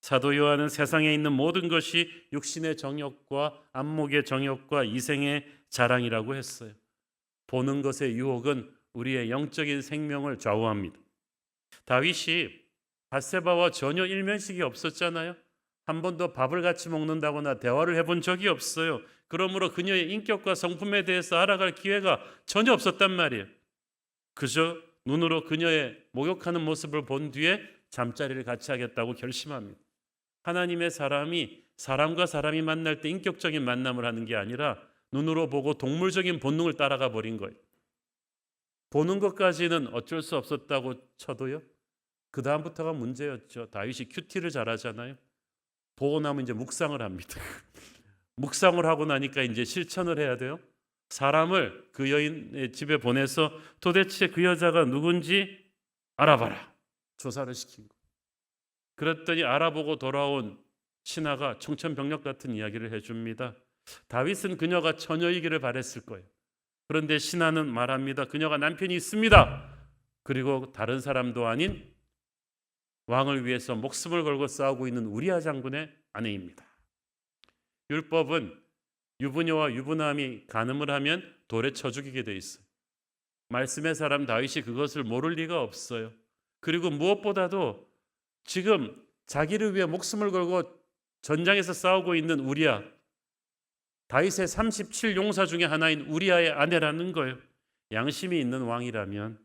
사도 요한은 세상에 있는 모든 것이 육신의 정욕과 안목의 정욕과 이생의 자랑이라고 했어요. 보는 것의 유혹은 우리의 영적인 생명을 좌우합니다. 다윗이 밧세바와 전혀 일면식이 없었잖아요. 한 번도 밥을 같이 먹는다거나 대화를 해본 적이 없어요. 그러므로 그녀의 인격과 성품에 대해서 알아갈 기회가 전혀 없었단 말이에요. 그저 눈으로 그녀의 목욕하는 모습을 본 뒤에 잠자리를 같이 하겠다고 결심합니다. 하나님의 사람이 사람과 사람이 만날 때 인격적인 만남을 하는 게 아니라 눈으로 보고 동물적인 본능을 따라가 버린 거예요. 보는 것까지는 어쩔 수 없었다고 쳐도요. 그 다음부터가 문제였죠. 다윗이 큐티를 잘하잖아요. 보고 나면 이제 묵상을 합니다. 묵상을 하고 나니까 이제 실천을 해야 돼요. 사람을 그 여인의 집에 보내서 도대체 그 여자가 누군지 알아봐라. 조사를 시킨 거. 그랬더니 알아보고 돌아온 신하가 청천벽력 같은 이야기를 해줍니다. 다윗은 그녀가 처녀이기를 바랬을 거예요. 그런데 신하는 말합니다. 그녀가 남편이 있습니다. 그리고 다른 사람도 아닌 왕을 위해서 목숨을 걸고 싸우고 있는 우리아 장군의 아내입니다. 율법은 유부녀와 유부남이 간음을 하면 돌에 쳐 죽이게 돼 있어요. 말씀의 사람 다윗이 그것을 모를 리가 없어요. 그리고 무엇보다도 지금 자기를 위해 목숨을 걸고 전장에서 싸우고 있는 우리아, 다윗의 37용사 중에 하나인 우리아의 아내라는 거예요. 양심이 있는 왕이라면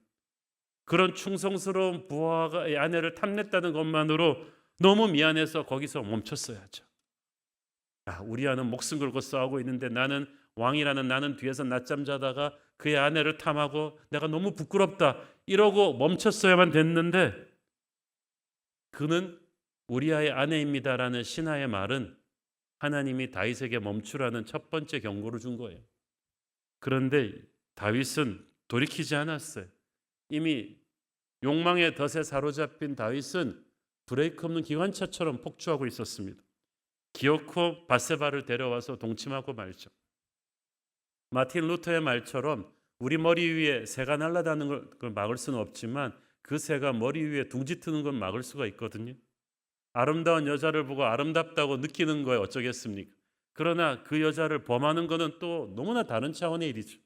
그런 충성스러운 부하의 아내를 탐냈다는 것만으로 너무 미안해서 거기서 멈췄어야죠. 우리아는 목숨 걸고 싸우고 있는데 나는 왕이라는 나는 뒤에서 낮잠 자다가 그의 아내를 탐하고 내가 너무 부끄럽다 이러고 멈췄어야만 됐는데 그는 우리아의 아내입니다라는 신하의 말은 하나님이 다윗에게 멈추라는 첫 번째 경고를 준 거예요. 그런데 다윗은 돌이키지 않았어요. 이미 욕망의 덫에 사로잡힌 다윗은 브레이크 없는 기관차처럼 폭주하고 있었습니다. 기어코 밧세바를 데려와서 동침하고 말죠. 마틴 루터의 말처럼 우리 머리 위에 새가 날아다니는 걸 막을 수는 없지만 그 새가 머리 위에 둥지 트는 건 막을 수가 있거든요. 아름다운 여자를 보고 아름답다고 느끼는 거에 어쩌겠습니까? 그러나 그 여자를 범하는 것은 또 너무나 다른 차원의 일이죠.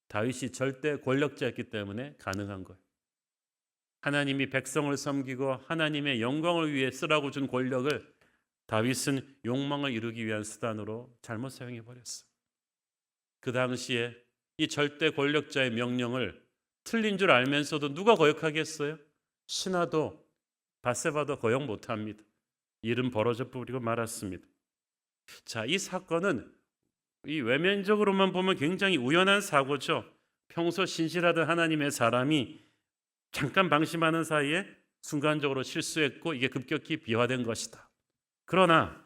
다윗이 절대 권력자였기 때문에 가능한 거예요. 하나님이 백성을 섬기고 하나님의 영광을 위해 쓰라고 준 권력을 다윗은 욕망을 이루기 위한 수단으로 잘못 사용해 버렸어요. 그 당시에 이 절대 권력자의 명령을 틀린 줄 알면서도 누가 거역하겠어요? 신하도 밧세바도 거역 못합니다. 일은 벌어져 버리고 말았습니다. 자, 이 사건은 이 외면적으로만 보면 굉장히 우연한 사고죠. 평소 신실하던 하나님의 사람이 잠깐 방심하는 사이에 순간적으로 실수했고 이게 급격히 비화된 것이다. 그러나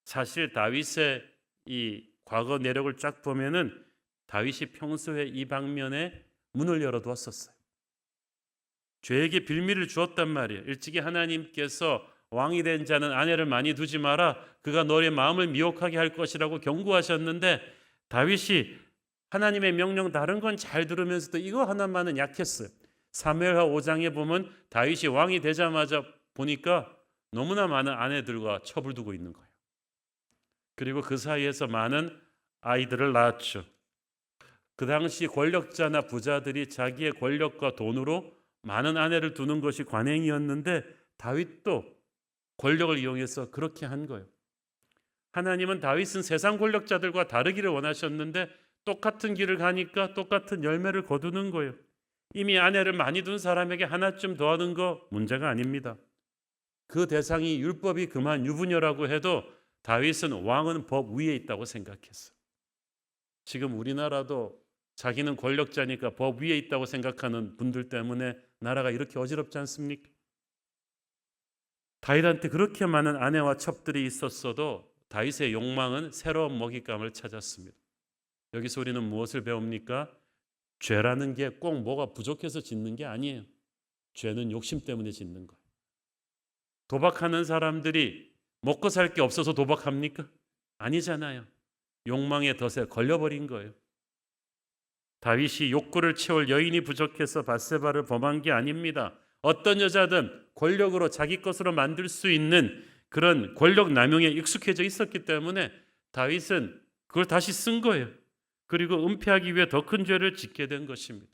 사실 다윗의 이 과거 내력을 쫙 보면은 다윗이 평소에 이 방면에 문을 열어두었었어요. 죄에게 빌미를 주었단 말이에요. 일찍이 하나님께서 왕이 된 자는 아내를 많이 두지 마라. 그가 너의 마음을 미혹하게 할 것이라고 경고하셨는데 다윗이 하나님의 명령 다른 건 잘 들으면서도 이거 하나만은 약했어요. 사무엘하 5장에 보면 다윗이 왕이 되자마자 보니까 너무나 많은 아내들과 첩을 두고 있는 거예요. 그리고 그 사이에서 많은 아이들을 낳았죠. 그 당시 권력자나 부자들이 자기의 권력과 돈으로 많은 아내를 두는 것이 관행이었는데 다윗도 권력을 이용해서 그렇게 한 거예요. 하나님은 다윗은 세상 권력자들과 다르기를 원하셨는데 똑같은 길을 가니까 똑같은 열매를 거두는 거예요. 이미 아내를 많이 둔 사람에게 하나쯤 더 하는 거 문제가 아닙니다. 그 대상이 율법이 그만 유부녀라고 해도 다윗은 왕은 법 위에 있다고 생각했어요. 지금 우리나라도 자기는 권력자니까 법 위에 있다고 생각하는 분들 때문에 나라가 이렇게 어지럽지 않습니까? 다윗한테 그렇게 많은 아내와 첩들이 있었어도 다윗의 욕망은 새로운 먹잇감을 찾았습니다. 여기서 우리는 무엇을 배웁니까? 죄라는 게 꼭 뭐가 부족해서 짓는 게 아니에요. 죄는 욕심 때문에 짓는 거예요. 도박하는 사람들이 먹고 살 게 없어서 도박합니까? 아니잖아요. 욕망의 덫에 걸려버린 거예요. 다윗이 욕구를 채울 여인이 부족해서 밧세바를 범한 게 아닙니다. 어떤 여자든 권력으로 자기 것으로 만들 수 있는 그런 권력 남용에 익숙해져 있었기 때문에 다윗은 그걸 다시 쓴 거예요. 그리고 은폐하기 위해 더 큰 죄를 짓게 된 것입니다.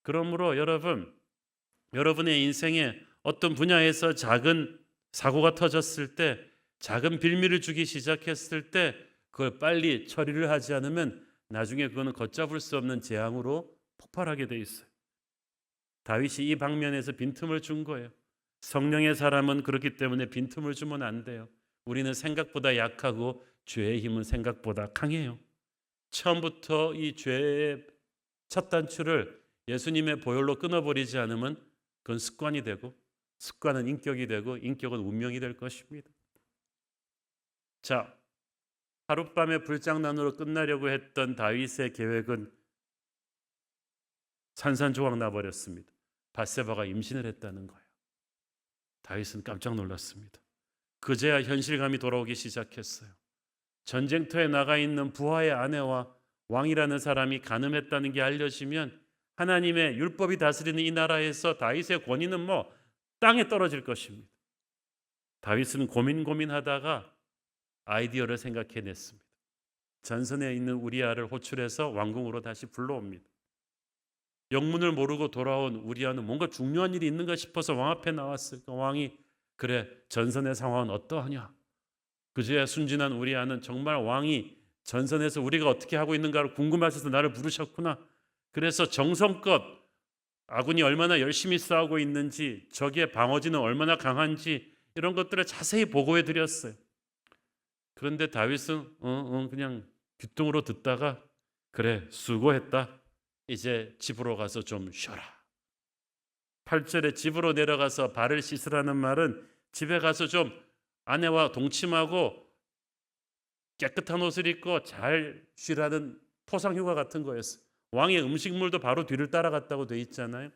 그러므로 여러분의 인생에 어떤 분야에서 작은 사고가 터졌을 때, 작은 빌미를 주기 시작했을 때 그걸 빨리 처리를 하지 않으면 나중에 그거는 걷잡을 수 없는 재앙으로 폭발하게 돼 있어요. 다윗이 이 방면에서 빈틈을 준 거예요. 성령의 사람은 그렇기 때문에 빈틈을 주면 안 돼요. 우리는 생각보다 약하고 죄의 힘은 생각보다 강해요. 처음부터 이 죄의 첫 단추를 예수님의 보혈로 끊어버리지 않으면 그건 습관이 되고, 습관은 인격이 되고, 인격은 운명이 될 것입니다. 자, 하룻밤에 불장난으로 끝나려고 했던 다윗의 계획은 산산조각 나버렸습니다. 밧세바가 임신을 했다는 거예요. 다윗은 깜짝 놀랐습니다. 그제야 현실감이 돌아오기 시작했어요. 전쟁터에 나가 있는 부하의 아내와 왕이라는 사람이 간음했다는 게 알려지면 하나님의 율법이 다스리는 이 나라에서 다윗의 권위는 땅에 떨어질 것입니다. 다윗은 고민하다가 아이디어를 생각해냈습니다. 전선에 있는 우리아를 호출해서 왕궁으로 다시 불러옵니다. 영문을 모르고 돌아온 우리아는 뭔가 중요한 일이 있는가 싶어서 왕 앞에 나왔어요. 왕이 그래, 전선의 상황은 어떠하냐? 그제야 순진한 우리아는 정말 왕이 전선에서 우리가 어떻게 하고 있는가를 궁금하셔서 나를 부르셨구나. 그래서 정성껏 아군이 얼마나 열심히 싸우고 있는지, 적의 방어진은 얼마나 강한지 이런 것들을 자세히 보고해 드렸어요. 그런데 다윗은 그냥 귀뚱으로 듣다가 그래, 수고했다. 이제 집으로 가서 좀 쉬어라. 8절에 집으로 내려가서 발을 씻으라는 말은 집에 가서 좀 아내와 동침하고 깨끗한 옷을 입고 잘 쉬라는 포상휴가 같은 거였어요. 왕의 음식물도 바로 뒤를 따라갔다고 돼 있잖아요.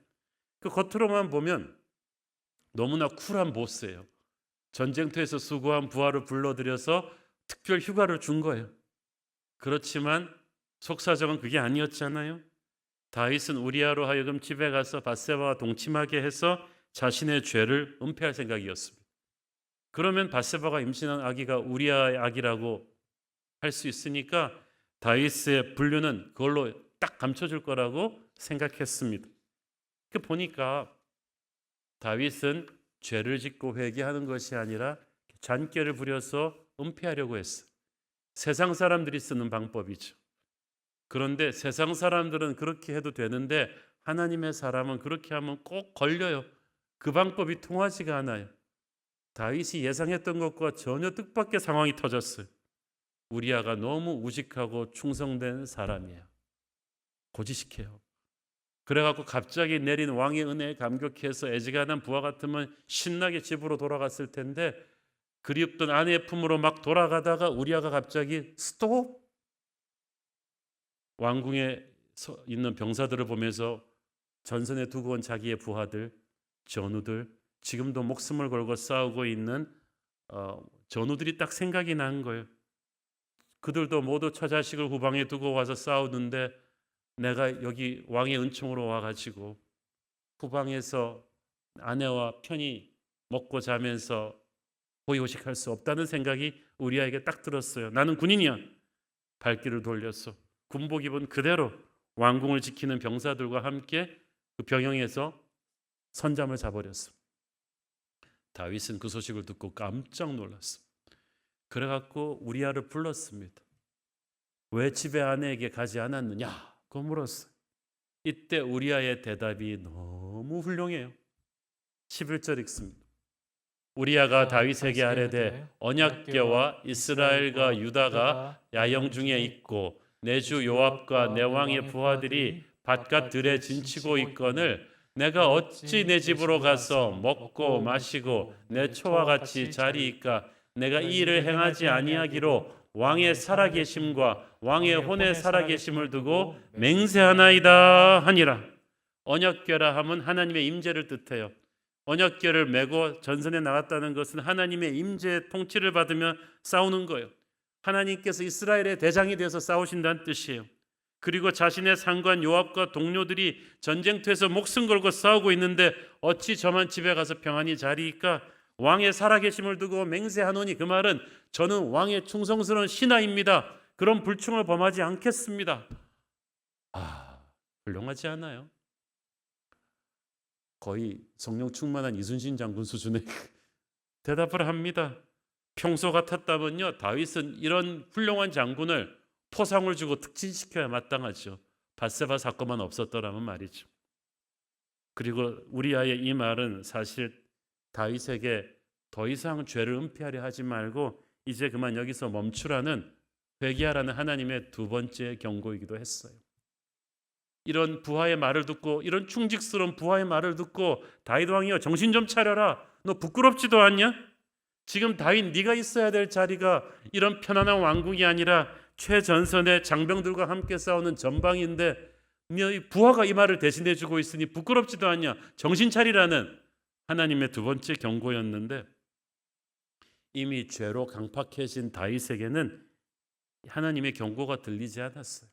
그 겉으로만 보면 너무나 쿨한 보스예요. 전쟁터에서 수고한 부하를 불러들여서 특별 휴가를 준 거예요. 그렇지만 속사정은 그게 아니었잖아요. 다윗은 우리아로 하여금 집에 가서 밧세바와 동침하게 해서 자신의 죄를 은폐할 생각이었습니다. 그러면 밧세바가 임신한 아기가 우리아의 아기라고 할 수 있으니까 다윗의 분류는 그걸로 딱 감춰줄 거라고 생각했습니다. 그 보니까 다윗은 죄를 짓고 회개하는 것이 아니라 잔꾀를 부려서 은폐하려고 했어요. 세상 사람들이 쓰는 방법이죠. 그런데 세상 사람들은 그렇게 해도 되는데 하나님의 사람은 그렇게 하면 꼭 걸려요. 그 방법이 통하지가 않아요. 다윗이 예상했던 것과 전혀 뜻밖의 상황이 터졌어요. 우리아가 너무 우직하고 충성된 사람이에요. 고지식해요. 그래갖고 갑자기 내린 왕의 은혜에 감격해서 애지간한 부하 같으면 신나게 집으로 돌아갔을 텐데 그리웠던 아내의 품으로 막 돌아가다가 우리아가 갑자기 스톱! 왕궁에 있는 병사들을 보면서 전선에 두고 온 자기의 부하들, 전우들, 지금도 목숨을 걸고 싸우고 있는 전우들이 딱 생각이 난 거예요. 그들도 모두 처자식을 후방에 두고 와서 싸우는데 내가 여기 왕의 은총으로 와가지고 후방에서 아내와 편히 먹고 자면서 호의호식할 수 없다는 생각이 우리아에게 딱 들었어요. 나는 군인이야. 발길을 돌렸어. 군복 입은 그대로 왕궁을 지키는 병사들과 함께 그 병영에서 선잠을 자버렸어. 다윗은 그 소식을 듣고 깜짝 놀랐어. 그래갖고 우리아를 불렀습니다. 왜 집에 아내에게 가지 않았느냐? 고 물었어요. 이때 우리아의 대답이 너무 훌륭해요. 11절 읽습니다. 우리아가 다윗에게 아뢰되 언약궤와 이스라엘과 유다가 야영 중에 있고 내 주 요압과 내 왕의 부하들이 바깥 들에 진치고 있거늘 내가 어찌 내 집으로 가서 먹고 마시고 내 초와 같이 자리이까 내가 이 일을 행하지 아니하기로 왕의 살아계심과 왕의 혼의 살아계심을 두고 맹세하나이다 하니라. 언약궤라 함은 하나님의 임재를 뜻해요. 언약궤를 메고 전선에 나갔다는 것은 하나님의 임재의 통치를 받으며 싸우는 거예요. 하나님께서 이스라엘의 대장이 되어서 싸우신다는 뜻이에요. 그리고 자신의 상관 요압과 동료들이 전쟁터에서 목숨 걸고 싸우고 있는데 어찌 저만 집에 가서 평안히 자리이까? 왕의 살아계심을 두고 맹세하노니 그 말은 저는 왕의 충성스러운 신하입니다. 그런 불충을 범하지 않겠습니다. 훌륭하지 않아요? 거의 성령 충만한 이순신 장군 수준의 대답을 합니다. 평소 같았다면요, 다윗은 이런 훌륭한 장군을 포상을 주고 특진시켜야 마땅하죠. 밧세바 사건만 없었더라면 말이죠. 그리고 우리아의 이 말은 사실 다윗에게 더 이상 죄를 은폐하려 하지 말고 이제 그만 여기서 멈추라는, 회개하라는 하나님의 두 번째 경고이기도 했어요. 이런 부하의 말을 듣고, 이런 충직스러운 부하의 말을 듣고 다윗 왕이여 정신 좀 차려라. 너 부끄럽지도 않냐? 지금 다윗 네가 있어야 될 자리가 이런 편안한 왕궁이 아니라 최전선의 장병들과 함께 싸우는 전방인데 네 부하가 이 말을 대신해 주고 있으니 부끄럽지도 않냐? 정신 차리라는 하나님의 두 번째 경고였는데, 이미 죄로 강팍해진 다윗에게는 하나님의 경고가 들리지 않았어요.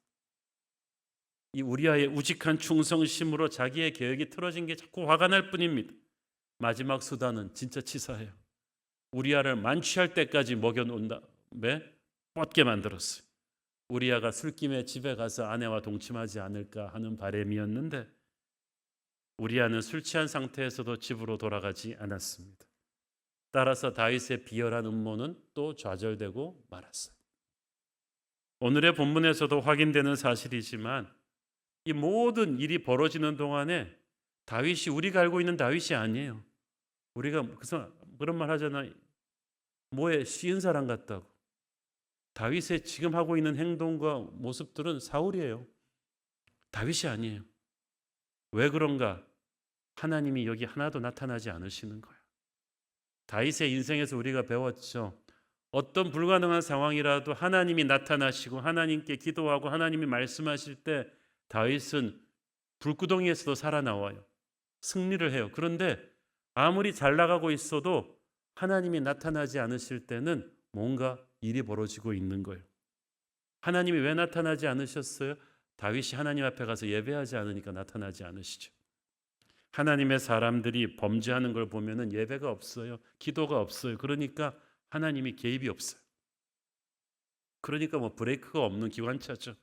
이 우리아의 우직한 충성심으로 자기의 계획이 틀어진 게 자꾸 화가 날 뿐입니다. 마지막 수단은 진짜 치사해요. 우리아를 만취할 때까지 먹여놓은 다음에 뻗게 만들었어요. 우리아가 술김에 집에 가서 아내와 동침하지 않을까 하는 바람이었는데 우리아는 술 취한 상태에서도 집으로 돌아가지 않았습니다. 따라서 다윗의 비열한 음모는 또 좌절되고 말았어요. 오늘의 본문에서도 확인되는 사실이지만 이 모든 일이 벌어지는 동안에 다윗이 우리가 알고 있는 다윗이 아니에요. 우리가 그런 말 하잖아요. 뭐에 쉬운 사람 같다고. 다윗의 지금 하고 있는 행동과 모습들은 사울이에요. 다윗이 아니에요. 왜 그런가? 하나님이 여기 하나도 나타나지 않으시는 거예요. 다윗의 인생에서 우리가 배웠죠. 어떤 불가능한 상황이라도 하나님이 나타나시고 하나님께 기도하고 하나님이 말씀하실 때 다윗은 불구덩이에서도 살아나와요. 승리를 해요. 그런데 아무리 잘 나가고 있어도 하나님이 나타나지 않으실 때는 뭔가 일이 벌어지고 있는 거예요. 하나님이 왜 나타나지 않으셨어요? 다윗이 하나님 앞에 가서 예배하지 않으니까 나타나지 않으시죠. 하나님의 사람들이 범죄하는 걸 보면은 예배가 없어요. 기도가 없어요. 그러니까 하나님이 개입이 없어요. 그러니까 브레이크가 없는 기관차죠.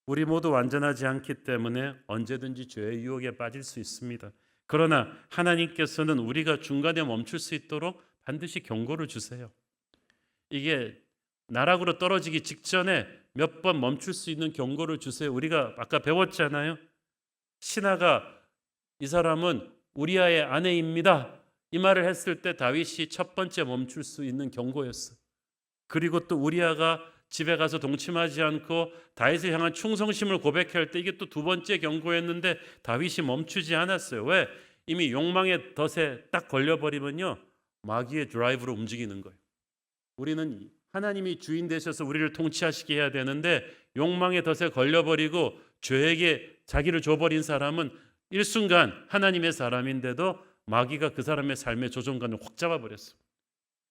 우리 모두 완전하지 않기 때문에 언제든지 죄의 유혹에 빠질 수 있습니다. 그러나 하나님께서는 우리가 중간에 멈출 수 있도록 반드시 경고를 주세요. 이게 나락으로 떨어지기 직전에 몇 번 멈출 수 있는 경고를 주세요. 우리가 아까 배웠잖아요. 신하가 이 사람은 우리아의 아내입니다. 이 말을 했을 때 다윗이 첫 번째 멈출 수 있는 경고였어요. 그리고 또 우리아가 집에 가서 동침하지 않고 다윗을 향한 충성심을 고백할 때 이게 또 두 번째 경고였는데 다윗이 멈추지 않았어요. 왜? 이미 욕망의 덫에 딱 걸려버리면요, 마귀의 드라이브로 움직이는 거예요. 우리는 하나님이 주인 되셔서 우리를 통치하시게 해야 되는데 욕망의 덫에 걸려버리고 죄에게 자기를 줘버린 사람은 일순간 하나님의 사람인데도 마귀가 그 사람의 삶의 조종관을 확 잡아버렸어요.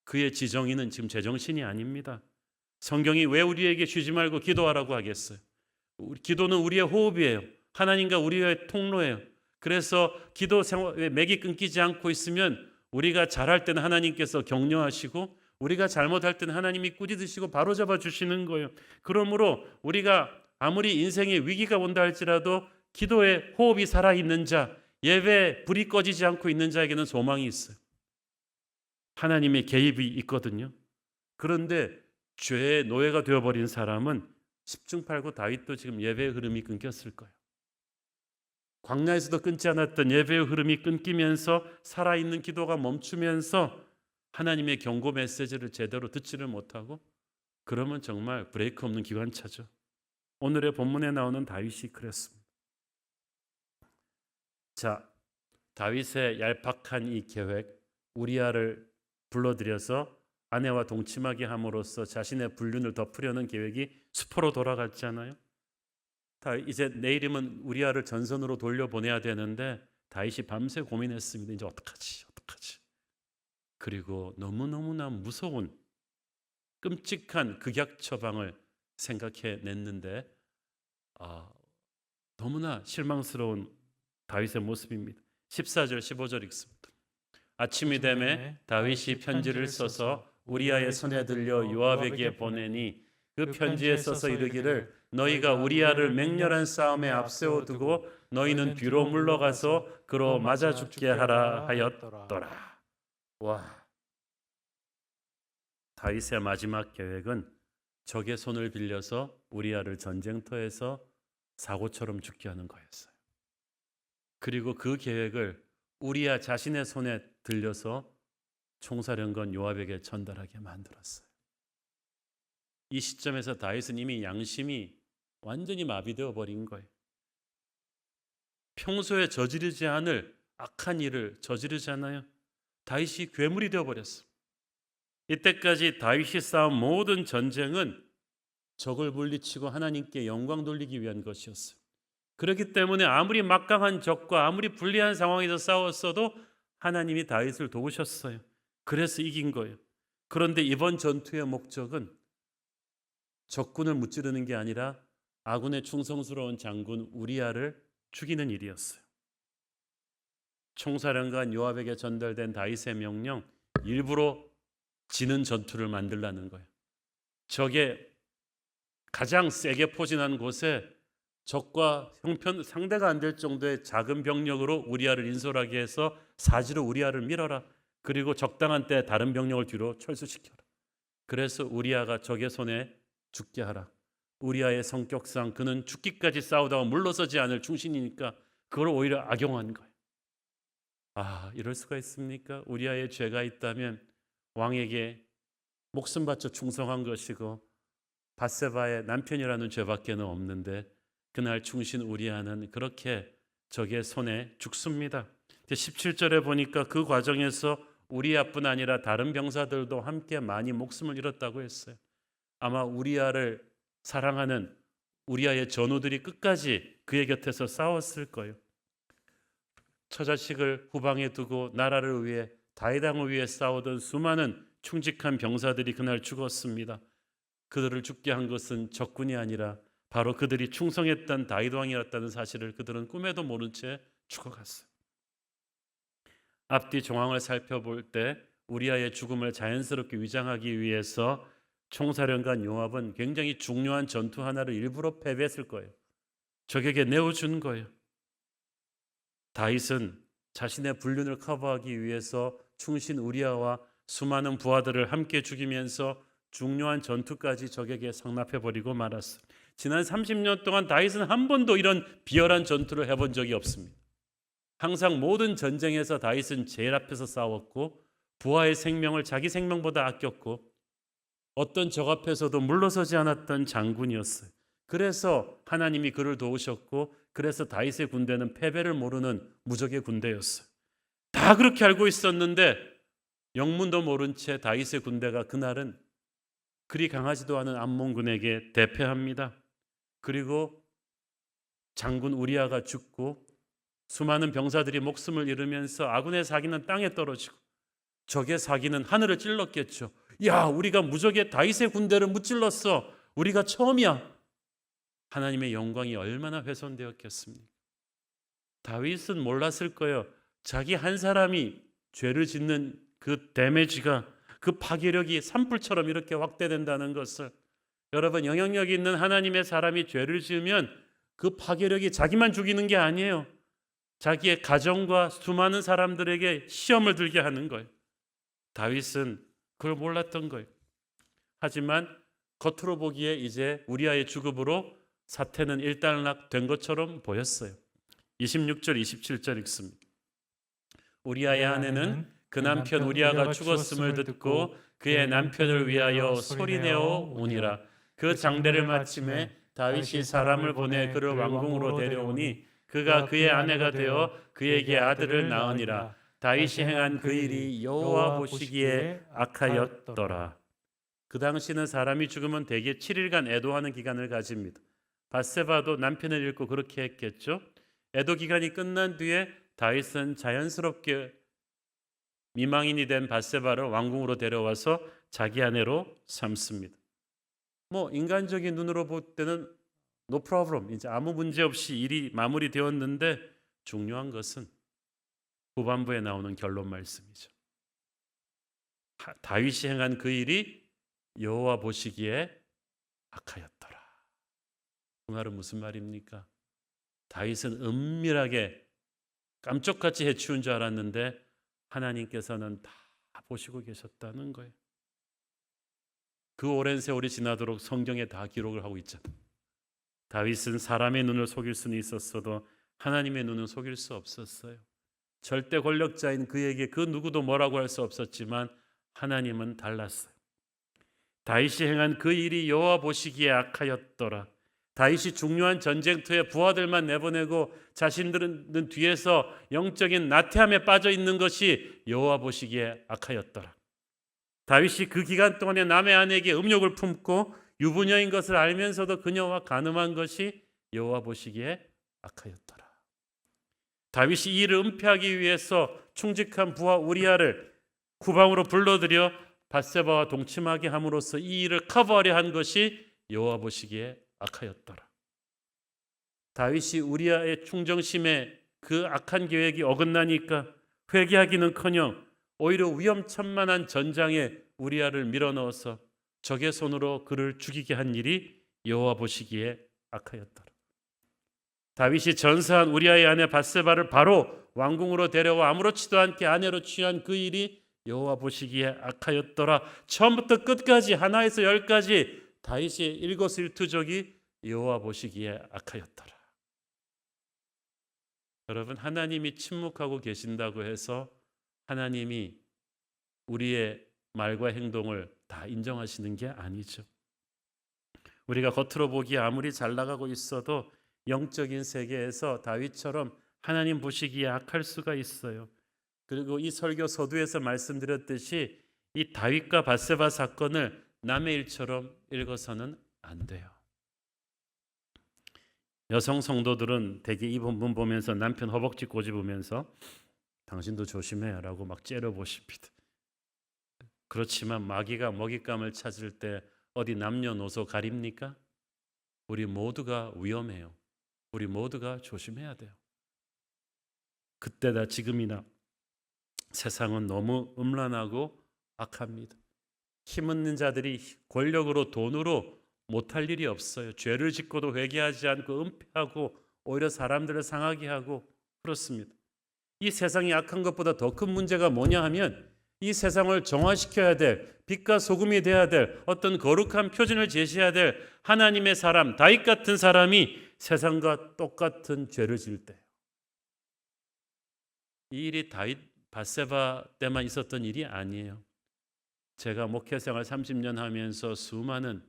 그의 지정인은 지금 제정신이 아닙니다. 성경이 왜 우리에게 쉬지 말고 기도하라고 하겠어요? 기도는 우리의 호흡이에요. 하나님과 우리의 통로예요. 그래서 기도 생활에 맥이 끊기지 않고 있으면 우리가 잘할 때는 하나님께서 격려하시고 우리가 잘못할 때는 하나님이 꾸짖으시고 바로잡아 주시는 거예요. 그러므로 우리가 아무리 인생에 위기가 온다 할지라도 기도의 호흡이 살아있는 자, 예배에 불이 꺼지지 않고 있는 자에게는 소망이 있어요. 하나님의 개입이 있거든요. 그런데 죄의 노예가 되어버린 사람은 10중8구 다윗도 지금 예배의 흐름이 끊겼을 거예요. 광야에서도 끊지 않았던 예배의 흐름이 끊기면서 살아있는 기도가 멈추면서 하나님의 경고 메시지를 제대로 듣지를 못하고, 그러면 정말 브레이크 없는 기관차죠. 오늘의 본문에 나오는 다윗이 그랬습니다. 자, 다윗의 얄팍한 이 계획, 우리아를 불러들여서 아내와 동침하게 함으로써 자신의 불륜을 덮으려는 계획이 수포로 돌아갔잖아요. 이제 내일이면 우리아를 전선으로 돌려보내야 되는데 다윗이 밤새 고민했습니다. 이제 어떡하지? 그리고 너무너무나 무서운 끔찍한 극약 처방을 생각해냈는데 너무나 실망스러운 다윗의 모습입니다. 14절 15절 읽습니다. 아침이 되매 다윗이 편지를 써서 우리아의 손에 들려 요압에게 보내니 그 편지에 써서 이르기를 너희가 우리아를 맹렬한 싸움에 앞세워 두고 너희는 뒤로 물러가서 그로 맞아 죽게 하라 하였더라. 와, 다윗의 마지막 계획은 적의 손을 빌려서 우리아를 전쟁터에서 사고처럼 죽게 하는 거였어요. 그리고 그 계획을 우리아 자신의 손에 들려서 총사령관 요압에게 전달하게 만들었어요. 이 시점에서 다윗은 이미 양심이 완전히 마비되어 버린 거예요. 평소에 저지르지 않을 악한 일을 저지르잖아요. 다윗이 괴물이 되어 버렸어요. 이때까지 다윗이 싸운 모든 전쟁은 적을 물리치고 하나님께 영광 돌리기 위한 것이었어요. 그렇기 때문에 아무리 막강한 적과 아무리 불리한 상황에서 싸웠어도 하나님이 다윗을 도우셨어요. 그래서 이긴 거예요. 그런데 이번 전투의 목적은 적군을 무찌르는 게 아니라 아군의 충성스러운 장군 우리아를 죽이는 일이었어요. 총사령관 요압에게 전달된 다윗의 명령, 일부러 지는 전투를 만들라는 거예요. 적의 가장 세게 포진한 곳에 적과 형편 상대가 안 될 정도의 작은 병력으로 우리아를 인솔하게 해서 사지로 우리아를 밀어라. 그리고 적당한 때 다른 병력을 뒤로 철수시켜라. 그래서 우리아가 적의 손에 죽게 하라. 우리아의 성격상 그는 죽기까지 싸우다가 물러서지 않을 충신이니까 그걸 오히려 악용한 거예요. 아, 이럴 수가 있습니까? 우리아의 죄가 있다면 왕에게 목숨 바쳐 충성한 것이고 밧세바의 남편이라는 죄밖에는 없는데 그날 충신 우리아는 그렇게 적의 손에 죽습니다. 17절에 보니까 그 과정에서 우리아뿐 아니라 다른 병사들도 함께 많이 목숨을 잃었다고 했어요. 아마 우리아를 사랑하는 우리아의 전우들이 끝까지 그의 곁에서 싸웠을 거예요. 처자식을 후방에 두고 나라를 위해 다윗 왕을 위해 싸우던 수많은 충직한 병사들이 그날 죽었습니다. 그들을 죽게 한 것은 적군이 아니라 바로 그들이 충성했던 다윗 왕이었다는 사실을 그들은 꿈에도 모른 채 죽어갔어요. 앞뒤 정황을 살펴볼 때 우리아의 죽음을 자연스럽게 위장하기 위해서 총사령관 요압은 굉장히 중요한 전투 하나를 일부러 패배했을 거예요. 적에게 내어준 거예요. 다윗은 자신의 불륜을 커버하기 위해서 충신 우리아와 수많은 부하들을 함께 죽이면서 중요한 전투까지 적에게 상납해버리고 말았어요. 지난 30년 동안 다윗은 한 번도 이런 비열한 전투를 해본 적이 없습니다. 항상 모든 전쟁에서 다윗은 제일 앞에서 싸웠고 부하의 생명을 자기 생명보다 아꼈고 어떤 적 앞에서도 물러서지 않았던 장군이었어요. 그래서 하나님이 그를 도우셨고 그래서 다윗의 군대는 패배를 모르는 무적의 군대였어요. 다 그렇게 알고 있었는데 영문도 모른 채 다윗의 군대가 그날은 그리 강하지도 않은 암몬군에게 대패합니다. 그리고 장군 우리아가 죽고 수많은 병사들이 목숨을 잃으면서 아군의 사기는 땅에 떨어지고 적의 사기는 하늘을 찔렀겠죠. 야, 우리가 무적의 다윗의 군대를 무찔렀어. 우리가 처음이야. 하나님의 영광이 얼마나 훼손되었겠습니까? 다윗은 몰랐을 거예요. 자기 한 사람이 죄를 짓는 그 데미지가, 그 파괴력이 산불처럼 이렇게 확대된다는 것을. 여러분, 영향력이 있는 하나님의 사람이 죄를 지으면 그 파괴력이 자기만 죽이는 게 아니에요. 자기의 가정과 수많은 사람들에게 시험을 들게 하는 거예요. 다윗은 그걸 몰랐던 거예요. 하지만 겉으로 보기에 이제 우리아의 죽음으로 사태는 일단락된 것처럼 보였어요. 26절 27절 읽습니다. 우리아의 아내는 그 남편 우리아가 죽었음을 듣고 그의 남편을 위하여 소리내어 우니라. 그 장례를 마침에 다윗이 사람을 보내 그를 왕궁으로 데려오니 그가 그의 아내가 되어 그에게 아들을 낳으니라. 다윗이 행한 그 일이 여호와 보시기에 악하였더라. 그 당시는 사람이 죽으면 대개 7일간 애도하는 기간을 가집니다. 밧세바도 남편을 잃고 그렇게 했겠죠. 애도 기간이 끝난 뒤에 다윗은 자연스럽게 미망인이 된 밧세바를 왕궁으로 데려와서 자기 아내로 삼습니다. 인간적인 눈으로 볼 때는 no problem, 이제 아무 문제 없이 일이 마무리되었는데 중요한 것은 후반부에 나오는 결론 말씀이죠. 다윗이 행한 그 일이 여호와 보시기에 악하였더라. 그 말은 무슨 말입니까? 다윗은 은밀하게 깜짝같이 해치운 줄 알았는데 하나님께서는 다 보시고 계셨다는 거예요. 그 오랜 세월이 지나도록 성경에 다 기록을 하고 있잖아요. 다윗은 사람의 눈을 속일 수는 있었어도 하나님의 눈은 속일 수 없었어요. 절대 권력자인 그에게 그 누구도 뭐라고 할 수 없었지만 하나님은 달랐어요. 다윗이 행한 그 일이 여호와 보시기에 악하였더라. 다윗이 중요한 전쟁터에 부하들만 내보내고 자신들은 뒤에서 영적인 나태함에 빠져 있는 것이 여호와 보시기에 악하였더라. 다윗이 그 기간 동안에 남의 아내에게 음욕을 품고 유부녀인 것을 알면서도 그녀와 간음한 것이 여호와 보시기에 악하였더라. 다윗이 이 일을 은폐하기 위해서 충직한 부하 우리아를 후방으로 불러들여 밧세바와 동침하게 함으로써 이 일을 커버하려 한 것이 여호와 보시기에 악하였더라. 다윗이 우리아의 충정심에 그 악한 계획이 어긋나니까 회개하기는커녕 오히려 위험천만한 전장에 우리아를 밀어넣어서 적의 손으로 그를 죽이게 한 일이 여호와 보시기에 악하였더라. 다윗이 전사한 우리아의 아내 밧세바를 바로 왕궁으로 데려와 아무렇지도 않게 아내로 취한 그 일이 여호와 보시기에 악하였더라. 처음부터 끝까지 하나에서 열까지 다윗의 일거수일투족이 여호와 보시기에 악하였더라. 여러분, 하나님이 침묵하고 계신다고 해서 하나님이 우리의 말과 행동을 다 인정하시는 게 아니죠. 우리가 겉으로 보기에 아무리 잘 나가고 있어도 영적인 세계에서 다윗처럼 하나님 보시기에 악할 수가 있어요. 그리고 이 설교 서두에서 말씀드렸듯이 이 다윗과 밧세바 사건을 남의 일처럼 읽어서는 안 돼요. 여성 성도들은 대개 이 본문 보면서 남편 허벅지 꼬집으면서 당신도 조심해라고 막 째려보십니다. 그렇지만 마귀가 먹잇감을 찾을 때 어디 남녀노소 가립니까? 우리 모두가 위험해요. 우리 모두가 조심해야 돼요. 그때다 지금이나 세상은 너무 음란하고 악합니다. 힘있는 자들이 권력으로 돈으로 못할 일이 없어요. 죄를 짓고도 회개하지 않고 은폐하고 오히려 사람들을 상하게 하고 그렇습니다. 이 세상이 악한 것보다 더 큰 문제가 뭐냐 하면 이 세상을 정화시켜야 될, 빛과 소금이 돼야 될, 어떤 거룩한 표준을 제시해야 될 하나님의 사람, 다윗 같은 사람이 세상과 똑같은 죄를 지을 때, 이 일이 다윗 밧세바 때만 있었던 일이 아니에요. 제가 목회생활 30년 하면서 수많은